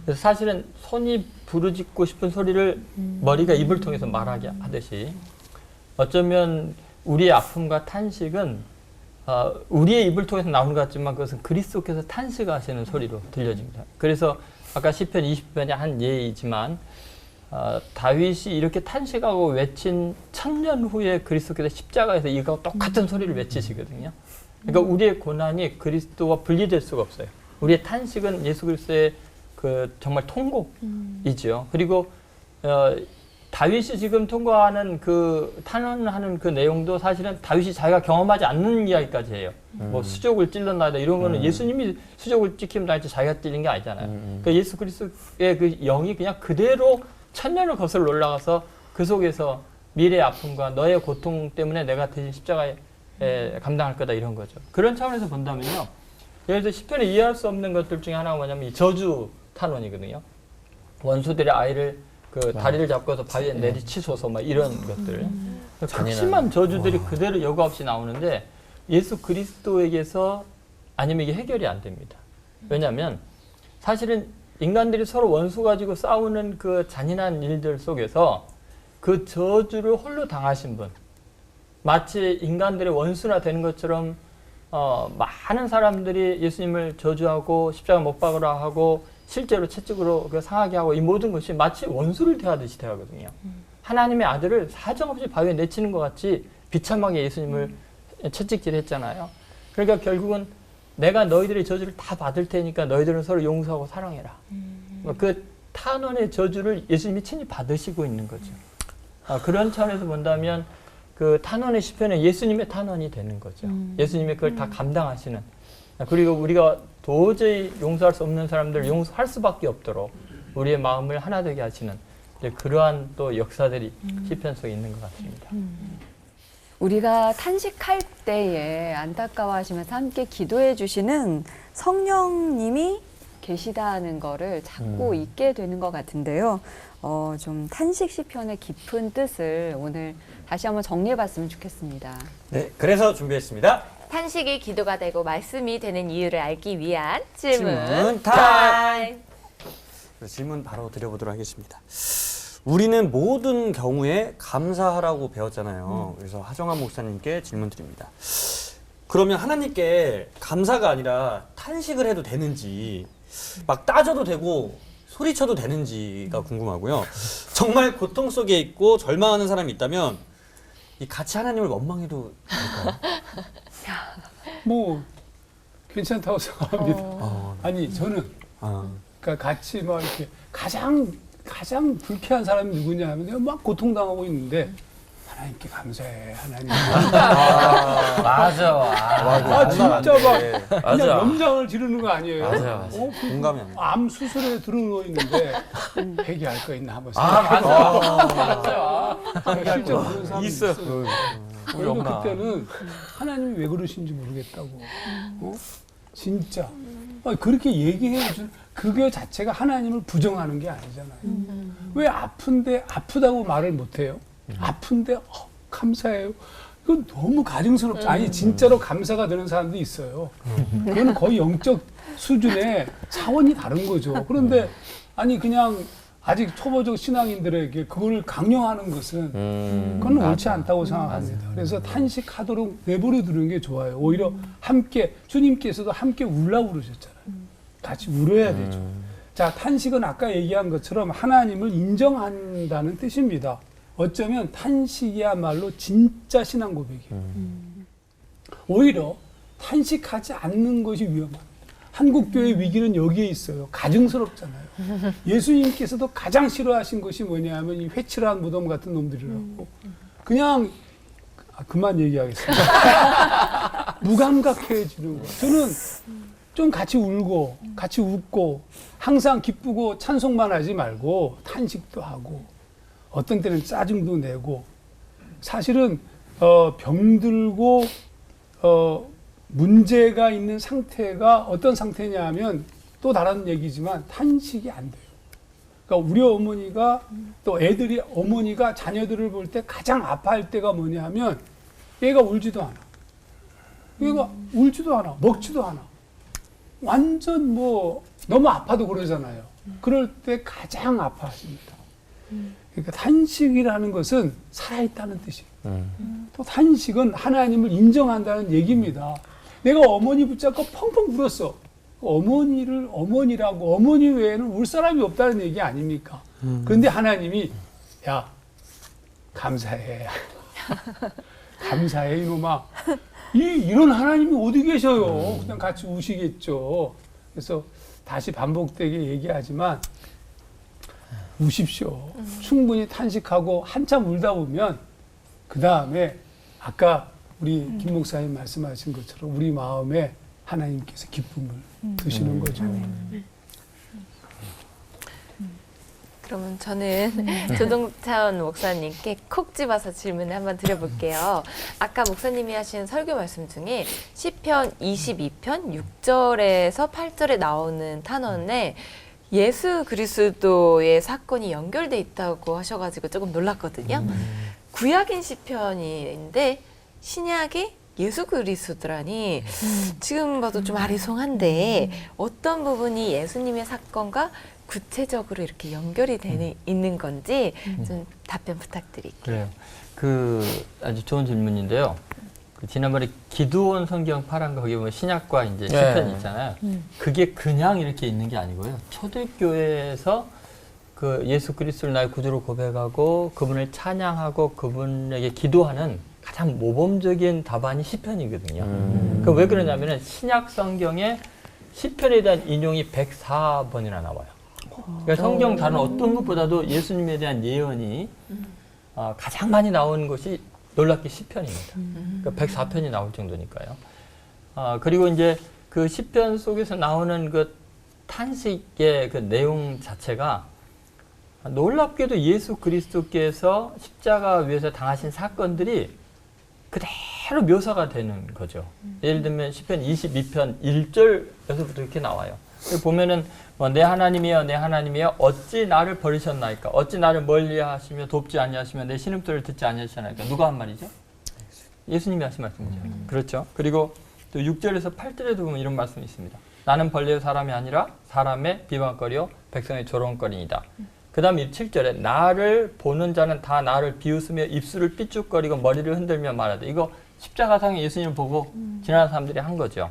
그래서 사실은 손이 부르짖고 싶은 소리를 머리가 입을 통해서 말하게 하듯이 어쩌면 우리의 아픔과 탄식은 우리의 입을 통해서 나오는 것 같지만 그것은 그리스도께서 탄식하시는 소리로 들려집니다. 그래서 아까 시편 20편의 한 예이지만 다윗이 이렇게 탄식하고 외친 1000년 후에 그리스도께서 십자가에서 이거 똑같은 소리를 외치시거든요. 그러니까 우리의 고난이 그리스도와 분리될 수가 없어요. 우리의 탄식은 예수 그리스도의 그 정말 통곡이죠. 그리고 다윗이 지금 통과하는 그 탄원하는 그 내용도 사실은 다윗이 자기가 경험하지 않는 이야기까지 해요. 뭐 수족을 찔렀나다 이런 거는 예수님이 수족을 찍히면 다시 자기가 찔린 게 아니잖아요. 그러니까 예수 그리스도의 그 영이 그냥 그대로 1000년을 거슬러 올라가서 그 속에서 미래의 아픔과 너의 고통 때문에 내가 대신 십자가에 감당할 거다 이런 거죠. 그런 차원에서 본다면요. 예를 들어 시편에 이해할 수 없는 것들 중에 하나가 뭐냐면 이 저주 탄원이거든요. 원수들의 아이를 그 다리를 잡고서 바위에 내리치소서 막 이런 것들. 극심한 저주들이 그대로 여과 없이 나오는데 예수 그리스도에게서 아니면 이게 해결이 안 됩니다. 왜냐하면 사실은 인간들이 서로 원수 가지고 싸우는 그 잔인한 일들 속에서 그 저주를 홀로 당하신 분, 마치 인간들의 원수나 되는 것처럼 많은 사람들이 예수님을 저주하고 십자가 못 박으라 하고 실제로 채찍으로 상하게 하고 이 모든 것이 마치 원수를 대하듯이 대하거든요. 하나님의 아들을 사정없이 바위에 내치는 것 같이 비참하게 예수님을 채찍질했잖아요. 그러니까 결국은 내가 너희들의 저주를 다 받을 테니까 너희들은 서로 용서하고 사랑해라. 그 탄원의 저주를 예수님이 친히 받으시고 있는 거죠. 그런 차원에서 본다면 그 탄원의 시편은 예수님의 탄원이 되는 거죠. 예수님이 그걸 다 감당하시는. 그리고 우리가 도저히 용서할 수 없는 사람들을 용서할 수밖에 없도록 우리의 마음을 하나 되게 하시는 그러한 또 역사들이 시편 속에 있는 것 같습니다. 우리가 탄식할 때에 안타까워하시면서 함께 기도해 주시는 성령님이 계시다는 거를 자꾸 잊게 되는 것 같은데요. 좀 탄식 시편의 깊은 뜻을 오늘 다시 한번 정리해 봤으면 좋겠습니다. 네, 그래서 준비했습니다. 탄식이 기도가 되고 말씀이 되는 이유를 알기 위한 질문 타임! 질문 바로 드려보도록 하겠습니다. 우리는 모든 경우에 감사하라고 배웠잖아요. 그래서 하정한 목사님께 질문 드립니다. 그러면 하나님께 감사가 아니라 탄식을 해도 되는지, 막 따져도 되고 소리쳐도 되는지가 궁금하고요. 정말 고통 속에 있고 절망하는 사람이 있다면 같이 하나님을 원망해도 될까요? 뭐 괜찮다고 생각합니다. 아니 저는 그러니까 같이 막 이렇게 가장 불쾌한 사람이 누구냐 하면 내가 막 고통당하고 있는데 하나님께 감사해 하나님. 맞아. 진짜 막 그냥 맞아. 염장을 지르는 거 아니에요. 맞아. 공감이 안 돼. 암 수술에 들어누워 있는데 회개할 거 있나 한번 생각해. 실제 그런 사람이 있어. 그래도 그때는 하나님이 왜 그러신지 모르겠다고. 진짜 그렇게 얘기해 준 그게 자체가 하나님을 부정하는 게 아니잖아요. 왜 아픈데 아프다고 말을 못해요? 아픈데 감사해요. 이건 너무 가증스럽죠. 아니 진짜로 감사가 되는 사람도 있어요. 그건 거의 영적 수준의 차원이 다른 거죠. 그런데 아니 그냥 아직 초보적 신앙인들에게 그걸 강요하는 것은 그건 옳지 않다고 생각합니다. 그래서 탄식하도록 내버려 두는 게 좋아요. 오히려 함께 주님께서도 함께 울라고 그러셨잖아요. 같이 울어야 되죠. 자, 탄식은 아까 얘기한 것처럼 하나님을 인정한다는 뜻입니다. 어쩌면 탄식이야말로 진짜 신앙 고백이에요. 오히려 탄식하지 않는 것이 위험합니다. 한국교회 위기는 여기에 있어요. 가증스럽잖아요. 예수님께서도 가장 싫어하신 것이 뭐냐면 이 회칠한 무덤 같은 놈들이라고. 그냥 그만 얘기하겠습니다. 무감각해지는 거. 저는 좀 같이 울고 같이 웃고 항상 기쁘고 찬송만 하지 말고 탄식도 하고 어떤 때는 짜증도 내고 사실은 병들고 문제가 있는 상태가 어떤 상태냐 하면 또 다른 얘기지만 탄식이 안 돼요. 그러니까 우리 어머니가 또 애들이 어머니가 자녀들을 볼 때 가장 아파할 때가 뭐냐 하면 얘가 울지도 않아. 얘가 울지도 않아. 먹지도 않아. 완전 뭐 너무 아파도 그러잖아요. 그럴 때 가장 아파하십니다. 그러니까 탄식이라는 것은 살아있다는 뜻이에요. 또 탄식은 하나님을 인정한다는 얘기입니다. 내가 어머니 붙잡고 펑펑 울었어. 어머니를 어머니라고 어머니 외에는 울 사람이 없다는 얘기 아닙니까? 그런데 하나님이 야 감사해. 감사해 이놈아. 이런 하나님이 어디 계셔요. 그냥 같이 우시겠죠. 그래서 다시 반복되게 얘기하지만 우십시오. 충분히 탄식하고 한참 울다 보면 그 다음에 아까 우리 김 목사님 말씀하신 것처럼 우리 마음에 하나님께서 기쁨을 드시는 거죠. 그러면 저는 조동찬 목사님께 콕 집어서 질문을 한번 드려볼게요. 아까 목사님이 하신 설교 말씀 중에 시편 22편 6절에서 8절에 나오는 탄원에 예수 그리스도의 사건이 연결돼 있다고 하셔가지고 조금 놀랐거든요. 구약인 시편인데 신약이 예수 그리스도라니 지금 봐도 좀 아리송한데 어떤 부분이 예수님의 사건과 구체적으로 이렇게 연결이 있는 건지 좀 답변 부탁드릴게요. 그래요. 그 아주 좋은 질문인데요. 그 지난번에 기드온 성경 파란 거 거기 보면 신약과 이제 시편 있잖아요. 그게 그냥 이렇게 있는 게 아니고요. 초대교회에서 그 예수 그리스도를 나의 구주로 고백하고 그분을 찬양하고 그분에게 기도하는 가장 모범적인 답안이 시편이거든요. 그 왜 그러냐면은 신약 성경에 시편에 대한 인용이 104번이나 나와요. 그러니까 성경 다른 어떤 것보다도 예수님에 대한 예언이 가장 많이 나오는 것이 놀랍게 시편입니다. 그러니까 104편이 나올 정도니까요. 그리고 이제 그 시편 속에서 나오는 그 탄식의 그 내용 자체가 놀랍게도 예수 그리스도께서 십자가 위에서 당하신 사건들이 그대로 묘사가 되는 거죠. 예를 들면 시편 22편 1절에서부터 이렇게 나와요. 보면은 내 하나님이여 내 하나님이여 어찌 나를 버리셨나이까 어찌 나를 멀리하시며 돕지 아니하시며 내 신음소리를 듣지 아니하시나이까 누가 한 말이죠? 예수님이 하신 말씀이죠. 그렇죠. 그리고 또 6절에서 8절에도 보면 이런 말씀이 있습니다. 나는 벌레의 사람이 아니라 사람의 비방거리요 백성의 조롱거리이다. 그 다음에 7절에 나를 보는 자는 다 나를 비웃으며 입술을 삐죽거리고 머리를 흔들며 말하되 이거 십자가상에 예수님을 보고 지나는 사람들이 한 거죠.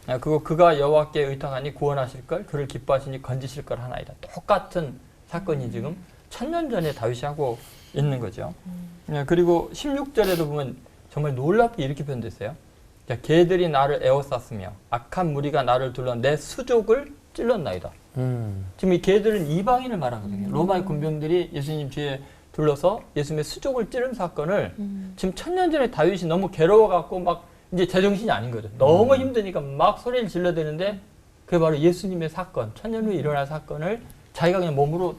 그리고 그가 여호와께 의탁하니 구원하실 걸 그를 기뻐하시니 건지실 걸 하나이다. 똑같은 사건이 지금 1000년 전에 다윗이 하고 있는 거죠. 그리고 16절에도 보면 정말 놀랍게 이렇게 표현됐어요. 개들이 나를 에워쌌으며 악한 무리가 나를 둘러 내 수족을 찔렀나이다. 지금 이 개들은 이방인을 말하거든요. 로마의 군병들이 예수님 뒤에 둘러서 예수님의 수족을 찌른 사건을 지금 1000년 전에 다윗이 너무 괴로워갖고 막 이제 제정신이 아닌 거죠. 너무 힘드니까 막 소리를 질러대는데 그게 바로 예수님의 사건, 1000년 후에 일어날 사건을 자기가 그냥 몸으로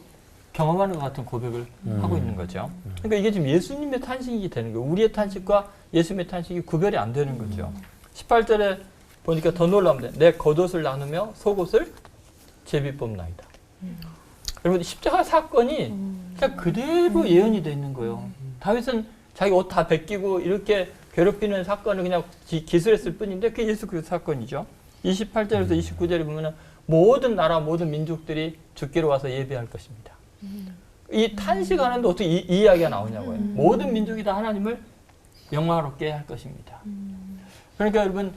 경험하는 것 같은 고백을 하고 있는 거죠. 그러니까 이게 지금 예수님의 탄식이 되는 거예요. 우리의 탄식과 예수님의 탄식이 구별이 안 되는 거죠. 18절에 보니까 더 놀라운데 내 겉옷을 나누며 속옷을 제비 뽑나이다. 여러분 십자가 사건이 그냥 그대로 예언이 돼 있는 거예요. 다윗은 자기 옷 다 벗기고 이렇게 괴롭히는 사건을 그냥 기술했을 뿐인데 그게 예수 그리스도 사건이죠. 28절에서 29절에 보면은 모든 나라 모든 민족들이 죽기로 와서 예배할 것입니다. 이 탄식하는데 어떻게 이 이야기가 나오냐고요. 모든 민족이 다 하나님을 영광롭게 할 것입니다. 그러니까 여러분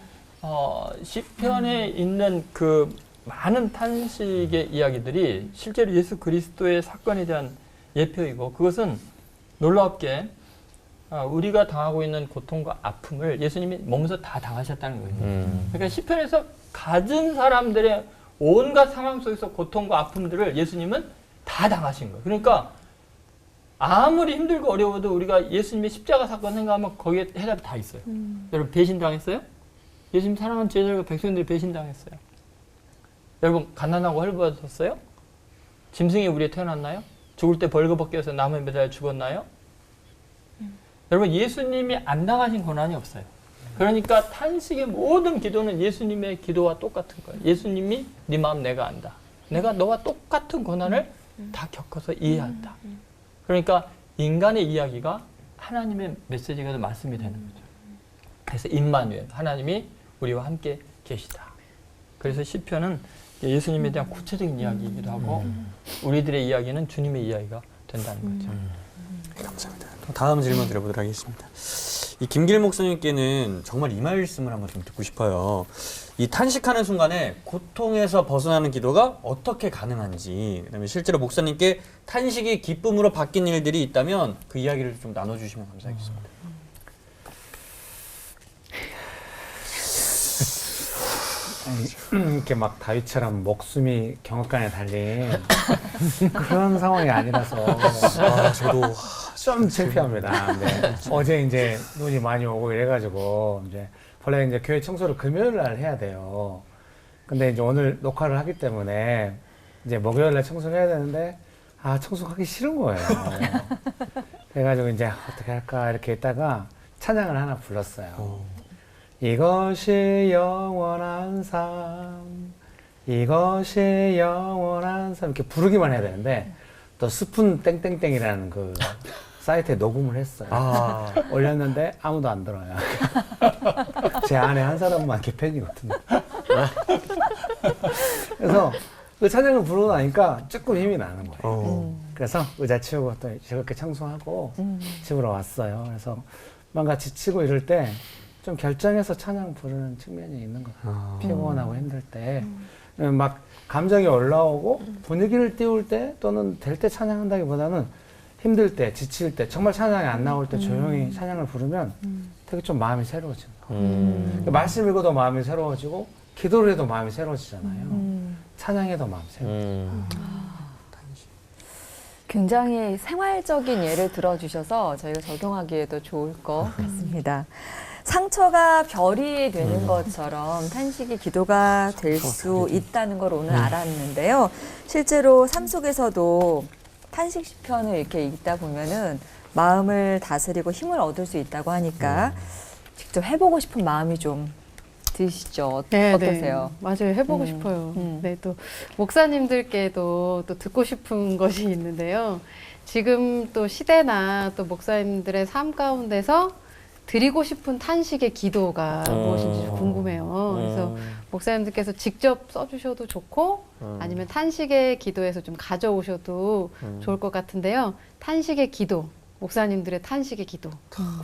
시편에 있는 그 많은 탄식의 이야기들이 실제로 예수 그리스도의 사건에 대한 예표이고 그것은 놀랍게 우리가 당하고 있는 고통과 아픔을 예수님이 몸에서 다 당하셨다는 거예요. 그러니까 시편에서 가진 사람들의 온갖 상황 속에서 고통과 아픔들을 예수님은 다 당하신 거예요. 그러니까 아무리 힘들고 어려워도 우리가 예수님의 십자가 사건 생각하면 거기에 해답이 다 있어요. 여러분 배신당했어요? 예수님 사랑하는 제자들과 백성들이 배신당했어요. 여러분 가난하고 헐벗었어요? 짐승이 우리에 태어났나요? 죽을 때 벌거벗겨서 나무에 매달려 죽었나요? 여러분 예수님이 안 당하신 고난이 없어요. 그러니까 탄식의 모든 기도는 예수님의 기도와 똑같은 거예요. 예수님이 네 마음 내가 안다. 내가 너와 똑같은 고난을 다 겪어서 이해한다. 그러니까 인간의 이야기가 하나님의 메시지가 더 말씀이 되는 거죠. 그래서 임마누엘, 하나님이 우리와 함께 계시다. 그래서 시편은 예수님에 대한 구체적인 이야기이기도 하고 우리들의 이야기는 주님의 이야기가 된다는 거죠. 감사합니다. 다음 질문 드려보도록 하겠습니다. 이 김길 목사님께는 정말 이 말씀을 한번 좀 듣고 싶어요. 이 탄식하는 순간에 고통에서 벗어나는 기도가 어떻게 가능한지, 그다음에 실제로 목사님께 탄식이 기쁨으로 바뀐 일들이 있다면 그 이야기를 좀 나눠주시면 감사하겠습니다. 이렇게 막 다윗처럼 목숨이 경업간에 달린 그런 상황이 아니라서 저도 좀 창피합니다. 네. 어제 이제 눈이 많이 오고 이래가지고 이제 원래 이제 교회 청소를 금요일 날 해야 돼요. 근데 이제 오늘 녹화를 하기 때문에 이제 목요일 날 청소를 해야 되는데 청소하기 싫은 거예요. 그래가지고 이제 어떻게 할까 이렇게 있다가 찬양을 하나 불렀어요. 이것이 영원한 삶, 이것이 영원한 삶 이렇게 부르기만 해야 되는데 또 스푼 땡땡땡이라는 그 사이트에 녹음을 했어요. 올렸는데 아무도 안 들어요. 제 안에 한 사람만 개팬이거든요. 그래서 그 찬양을 부르고 나니까 조금 힘이 나는 거예요. 그래서 의자 치우고 또 즐겁게 청소하고 집으로 왔어요. 그래서 뭔가 지치고 이럴 때 좀 결정해서 찬양 부르는 측면이 있는 것 같아요. 피곤하고 힘들 때. 막 감정이 올라오고 분위기를 띄울 때 또는 될 때 찬양한다기보다는 힘들 때, 지칠 때, 정말 찬양이 안 나올 때 조용히 찬양을 부르면 되게 좀 마음이 새로워지는 거예요. 말씀 읽어도 마음이 새로워지고 기도를 해도 마음이 새로워지잖아요. 찬양해도 마음이 새로워져요. 굉장히 생활적인 예를 들어주셔서 저희가 적용하기에도 좋을 것 같습니다. 상처가 별이 되는 것처럼 탄식이 기도가 될 수 있다는 걸 오늘 알았는데요. 실제로 삶 속에서도 탄식 시편을 이렇게 읽다 보면은 마음을 다스리고 힘을 얻을 수 있다고 하니까 직접 해보고 싶은 마음이 좀 드시죠? 어떠세요? 네. 맞아요. 해보고 싶어요. 네, 또 목사님들께도 또 듣고 싶은 것이 있는데요. 지금 또 시대나 또 목사님들의 삶 가운데서 드리고 싶은 탄식의 기도가 무엇인지 궁금해요. 그래서 목사님들께서 직접 써주셔도 좋고 아니면 탄식의 기도에서 좀 가져오셔도 좋을 것 같은데요. 탄식의 기도, 목사님들의 탄식의 기도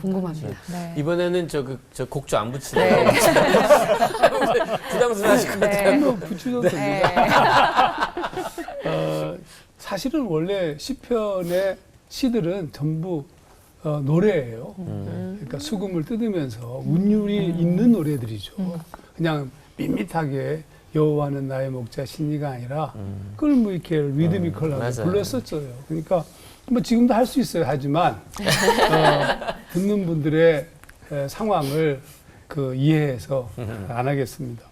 궁금합니다. 네. 이번에는 저 곡조 안 붙이네요. 부담스러우실 것 같아요. 한번 붙여도 됩니다. 사실은 원래 시편의 시들은 전부 노래예요. 그러니까 수금을 뜯으면서 운율이 있는 노래들이죠. 그냥 밋밋하게 여호와는 나의 목자 신이가 아니라 그걸 뭐 이렇게 리드미컬하게 불렀었어요. 그러니까 뭐 지금도 할 수 있어요. 하지만 듣는 분들의 상황을 이해해서 안 하겠습니다.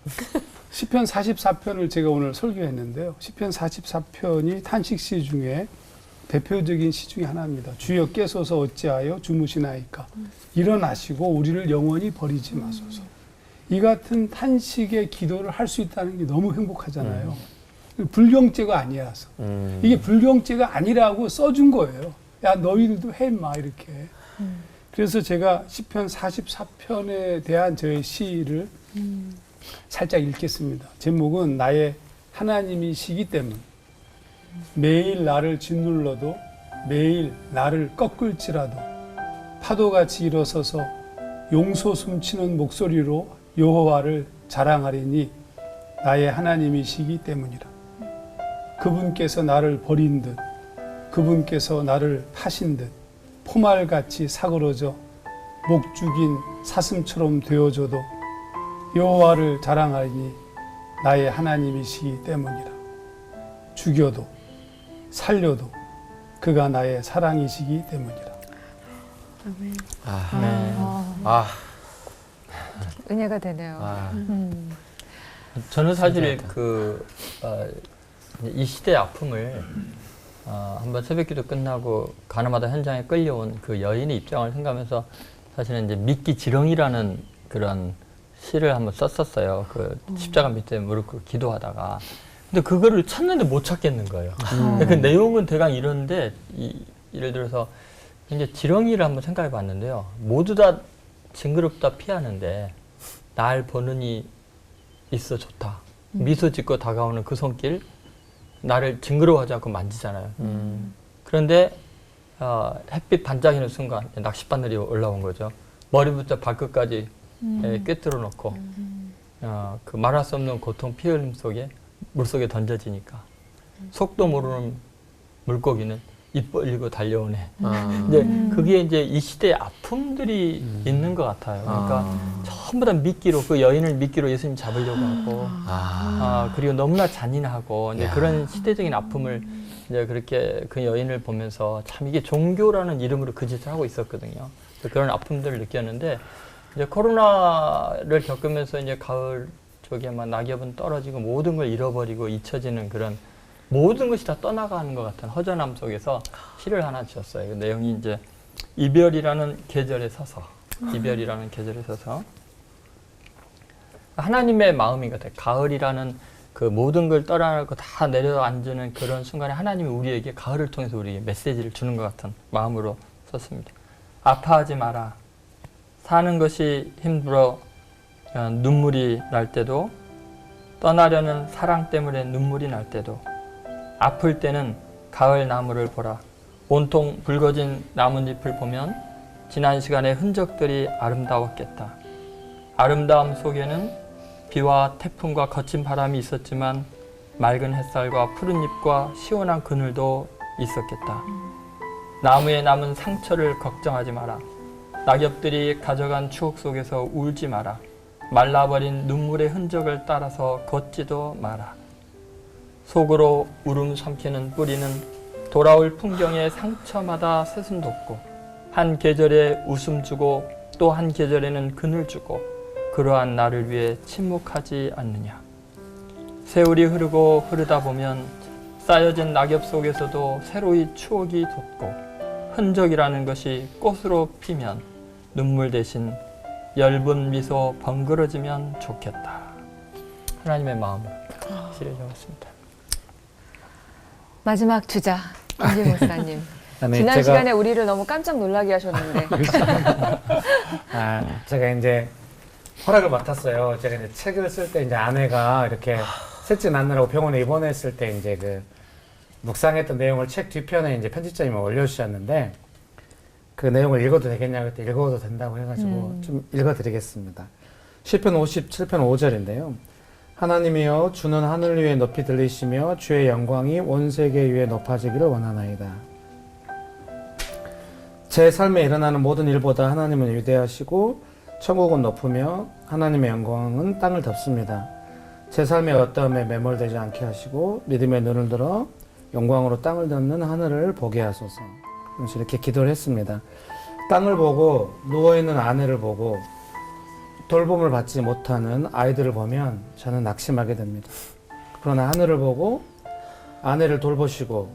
시편 44편을 제가 오늘 설교했는데요. 시편 44편이 탄식시 중에 대표적인 시 중에 하나입니다. 주여 깨소서 어찌하여 주무시나이까. 일어나시고 우리를 영원히 버리지 마소서. 이 같은 탄식의 기도를 할 수 있다는 게 너무 행복하잖아요. 불경죄가 아니라서. 이게 불경죄가 아니라고 써준 거예요. 야 너희들도 해 마 이렇게. 그래서 제가 시편 44편에 대한 저의 시를 살짝 읽겠습니다. 제목은 나의 하나님이시기 때문. 매일 나를 짓눌러도 매일 나를 꺾을지라도 파도같이 일어서서 용소 숨치는 목소리로 여호와를 자랑하리니 나의 하나님이시기 때문이라. 그분께서 나를 버린 듯, 그분께서 나를 파신 듯 포말같이 사그러져 목 죽인 사슴처럼 되어줘도 여호와를 자랑하니 나의 하나님이시기 때문이라. 죽여도 살려도 그가 나의 사랑이시기 때문이라. 아멘. 은혜가 되네요. 저는 사실 이 시대의 아픔을 한번 새벽기도 끝나고 가나마다 현장에 끌려온 그 여인의 입장을 생각하면서 사실은 이제 믿기 지렁이라는 그런 시를 한번 썼었어요. 그 십자가 밑에 무릎 꿇고 기도하다가. 근데 그거를 찾는데 못 찾겠는 거예요. 그 내용은 대강 이런데 예를 들어서 이제 지렁이를 한번 생각해 봤는데요. 모두 다 징그럽다 피하는데 날 보는 이 있어 좋다. 미소 짓고 다가오는 그 손길 나를 징그러워하지 않고 만지잖아요. 그런데 햇빛 반짝이는 순간 낚싯바늘이 올라온 거죠. 머리부터 발끝까지 꿰뚫어 놓고 그 말할 수 없는 고통 피 흘림 속에 물속에 던져지니까 속도 모르는 물고기는 입 벌리고 달려오네. 이제 그게 이제 이 시대의 아픔들이 있는 것 같아요. 그러니까 전부 다 미끼로 그 여인을 미끼로 예수님 잡으려고 하고 그리고 너무나 잔인하고 이제 그런 시대적인 아픔을 이제 그렇게 그 여인을 보면서 참 이게 종교라는 이름으로 그 짓을 하고 있었거든요. 그런 아픔들을 느꼈는데 이제 코로나를 겪으면서 이제 가을 쪽에 막 낙엽은 떨어지고 모든 걸 잃어버리고 잊혀지는 그런 모든 것이 다 떠나가는 것 같은 허전함 속에서 시를 하나 지었어요. 그 내용이 이제 이별이라는 계절에 서서 하나님의 마음인 것 같아요. 가을이라는 그 모든 걸 떠나고 다 내려앉는 그런 순간에 하나님이 우리에게 가을을 통해서 우리에게 메시지를 주는 것 같은 마음으로 썼습니다. 아파하지 마라. 사는 것이 힘들어 눈물이 날 때도 떠나려는 사랑 때문에 눈물이 날 때도 아플 때는 가을 나무를 보라. 온통 붉어진 나뭇잎을 보면 지난 시간의 흔적들이 아름다웠겠다. 아름다움 속에는 비와 태풍과 거친 바람이 있었지만 맑은 햇살과 푸른 잎과 시원한 그늘도 있었겠다. 나무에 남은 상처를 걱정하지 마라. 낙엽들이 가져간 추억 속에서 울지 마라. 말라버린 눈물의 흔적을 따라서 걷지도 마라. 속으로 울음 삼키는 뿌리는 돌아올 풍경의 상처마다 새순 돋고 한 계절에 웃음 주고 또 한 계절에는 그늘 주고 그러한 나를 위해 침묵하지 않느냐. 세월이 흐르고 흐르다 보면 쌓여진 낙엽 속에서도 새로이 추억이 돋고 흔적이라는 것이 꽃으로 피면 눈물 대신 엷은 미소 번그러지면 좋겠다. 하나님의 마음으로 시를 적었습니다. 마지막 주자 김진 목사님. 지난 시간에 우리를 너무 깜짝 놀라게 하셨는데. 제가 이제 허락을 맡았어요. 제가 이제 책을 쓸 때 이제 아내가 이렇게 셋째 낳느라고 병원에 입원했을 때 이제 그 묵상했던 내용을 책 뒤편에 이제 편집자님이 올려주셨는데 그 내용을 읽어도 되겠냐고 그때 읽어도 된다고 해가지고 좀 읽어드리겠습니다. 시편 57편 5절인데요. 하나님이여 주는 하늘 위에 높이 들리시며 주의 영광이 온 세계 위에 높아지기를 원하나이다. 제 삶에 일어나는 모든 일보다 하나님은 위대하시고 천국은 높으며 하나님의 영광은 땅을 덮습니다. 제 삶의 어떠함에 매몰되지 않게 하시고 믿음의 눈을 들어 영광으로 땅을 덮는 하늘을 보게 하소서. 그래서 이렇게 기도를 했습니다. 땅을 보고 누워있는 아내를 보고 돌봄을 받지 못하는 아이들을 보면 저는 낙심하게 됩니다. 그러나 하늘을 보고 아내를 돌보시고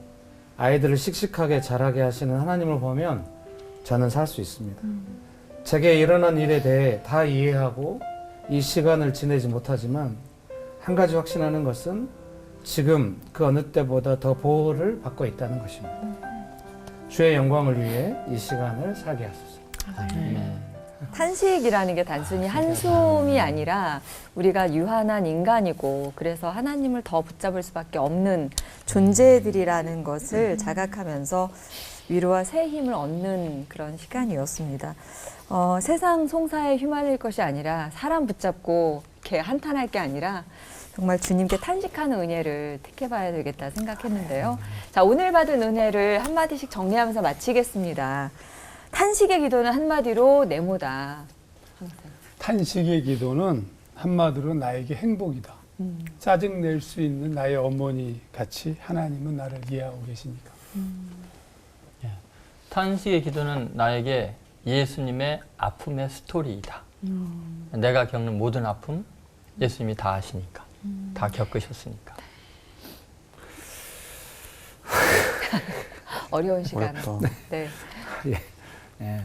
아이들을 씩씩하게 자라게 하시는 하나님을 보면 저는 살 수 있습니다. 제게 일어난 일에 대해 다 이해하고 이 시간을 지내지 못하지만 한 가지 확신하는 것은 지금 그 어느 때보다 더 보호를 받고 있다는 것입니다. 주의 영광을 위해 이 시간을 살게 하소서. 탄식이라는 게 단순히 한숨이 아니라 우리가 유한한 인간이고 그래서 하나님을 더 붙잡을 수밖에 없는 존재들이라는 것을 자각하면서 위로와 새 힘을 얻는 그런 시간이었습니다. 세상 송사에 휘말릴 것이 아니라 사람 붙잡고 이렇게 한탄할 게 아니라 정말 주님께 탄식하는 은혜를 택해봐야 되겠다 생각했는데요. 자, 오늘 받은 은혜를 한마디씩 정리하면서 마치겠습니다. 탄식의 기도는 한마디로 네모다. 탄식의 기도는 한마디로 나에게 행복이다. 짜증 낼 수 있는 나의 어머니 같이 하나님은 나를 이해하고 계시니까. 탄식의 기도는 나에게 예수님의 아픔의 스토리이다. 내가 겪는 모든 아픔 예수님이 다 아시니까, 다 겪으셨으니까. 어려운 시간. 어렵다. 네. 예.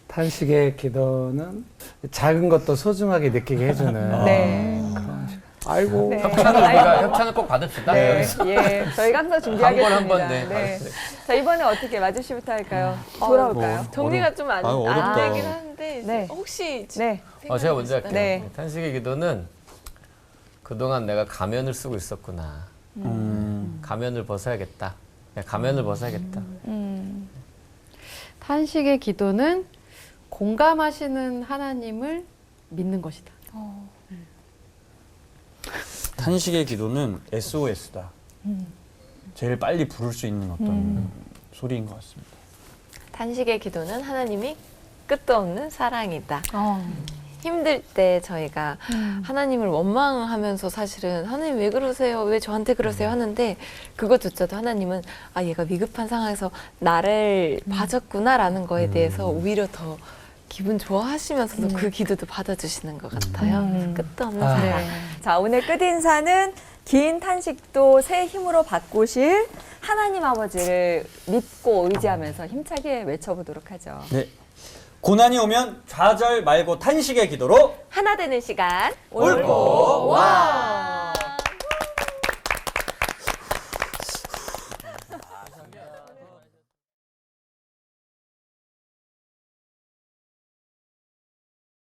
탄식의 기도는 작은 것도 소중하게 느끼게 해주는 네. 그런 시간. 아이고. 네. 협찬을 우리가 협찬을 꼭 받읍시다. 네, 여기서. 예, 저희가 항상 준비하겠습니다. 광고를 한번 네. 네. 자, 이번에 어떻게 마주 씨부터 할까요? 돌아올까요? 뭐. 정리가 좀 안 어렵다. 되긴 하는데 네. 혹시 네. 제가 먼저 할게요. 네. 탄식의 기도는 그동안 내가 가면을 쓰고 있었구나. 가면을 벗어야겠다. 가면을 벗어야겠다. 탄식의 기도는 공감하시는 하나님을 믿는 것이다. 탄식의 기도는 SOS다. 제일 빨리 부를 수 있는 어떤 소리인 것 같습니다. 탄식의 기도는 하나님이 끝도 없는 사랑이다. 힘들 때 저희가 하나님을 원망하면서 사실은 하나님 왜 그러세요? 왜 저한테 그러세요? 하는데 그것조차도 하나님은 아 얘가 위급한 상황에서 나를 봐줬구나라는 거에 대해서 오히려 더 기분 좋아하시면서도 그 기도도 받아주시는 것 같아요. 끝도 없는 사랑. 네. 자, 오늘 끝인사는 긴 탄식도 새 힘으로 바꾸실 하나님 아버지를 믿고 의지하면서 힘차게 외쳐보도록 하죠. 네. 고난이 오면 좌절 말고 탄식의 기도로 하나 되는 시간 옳고 와.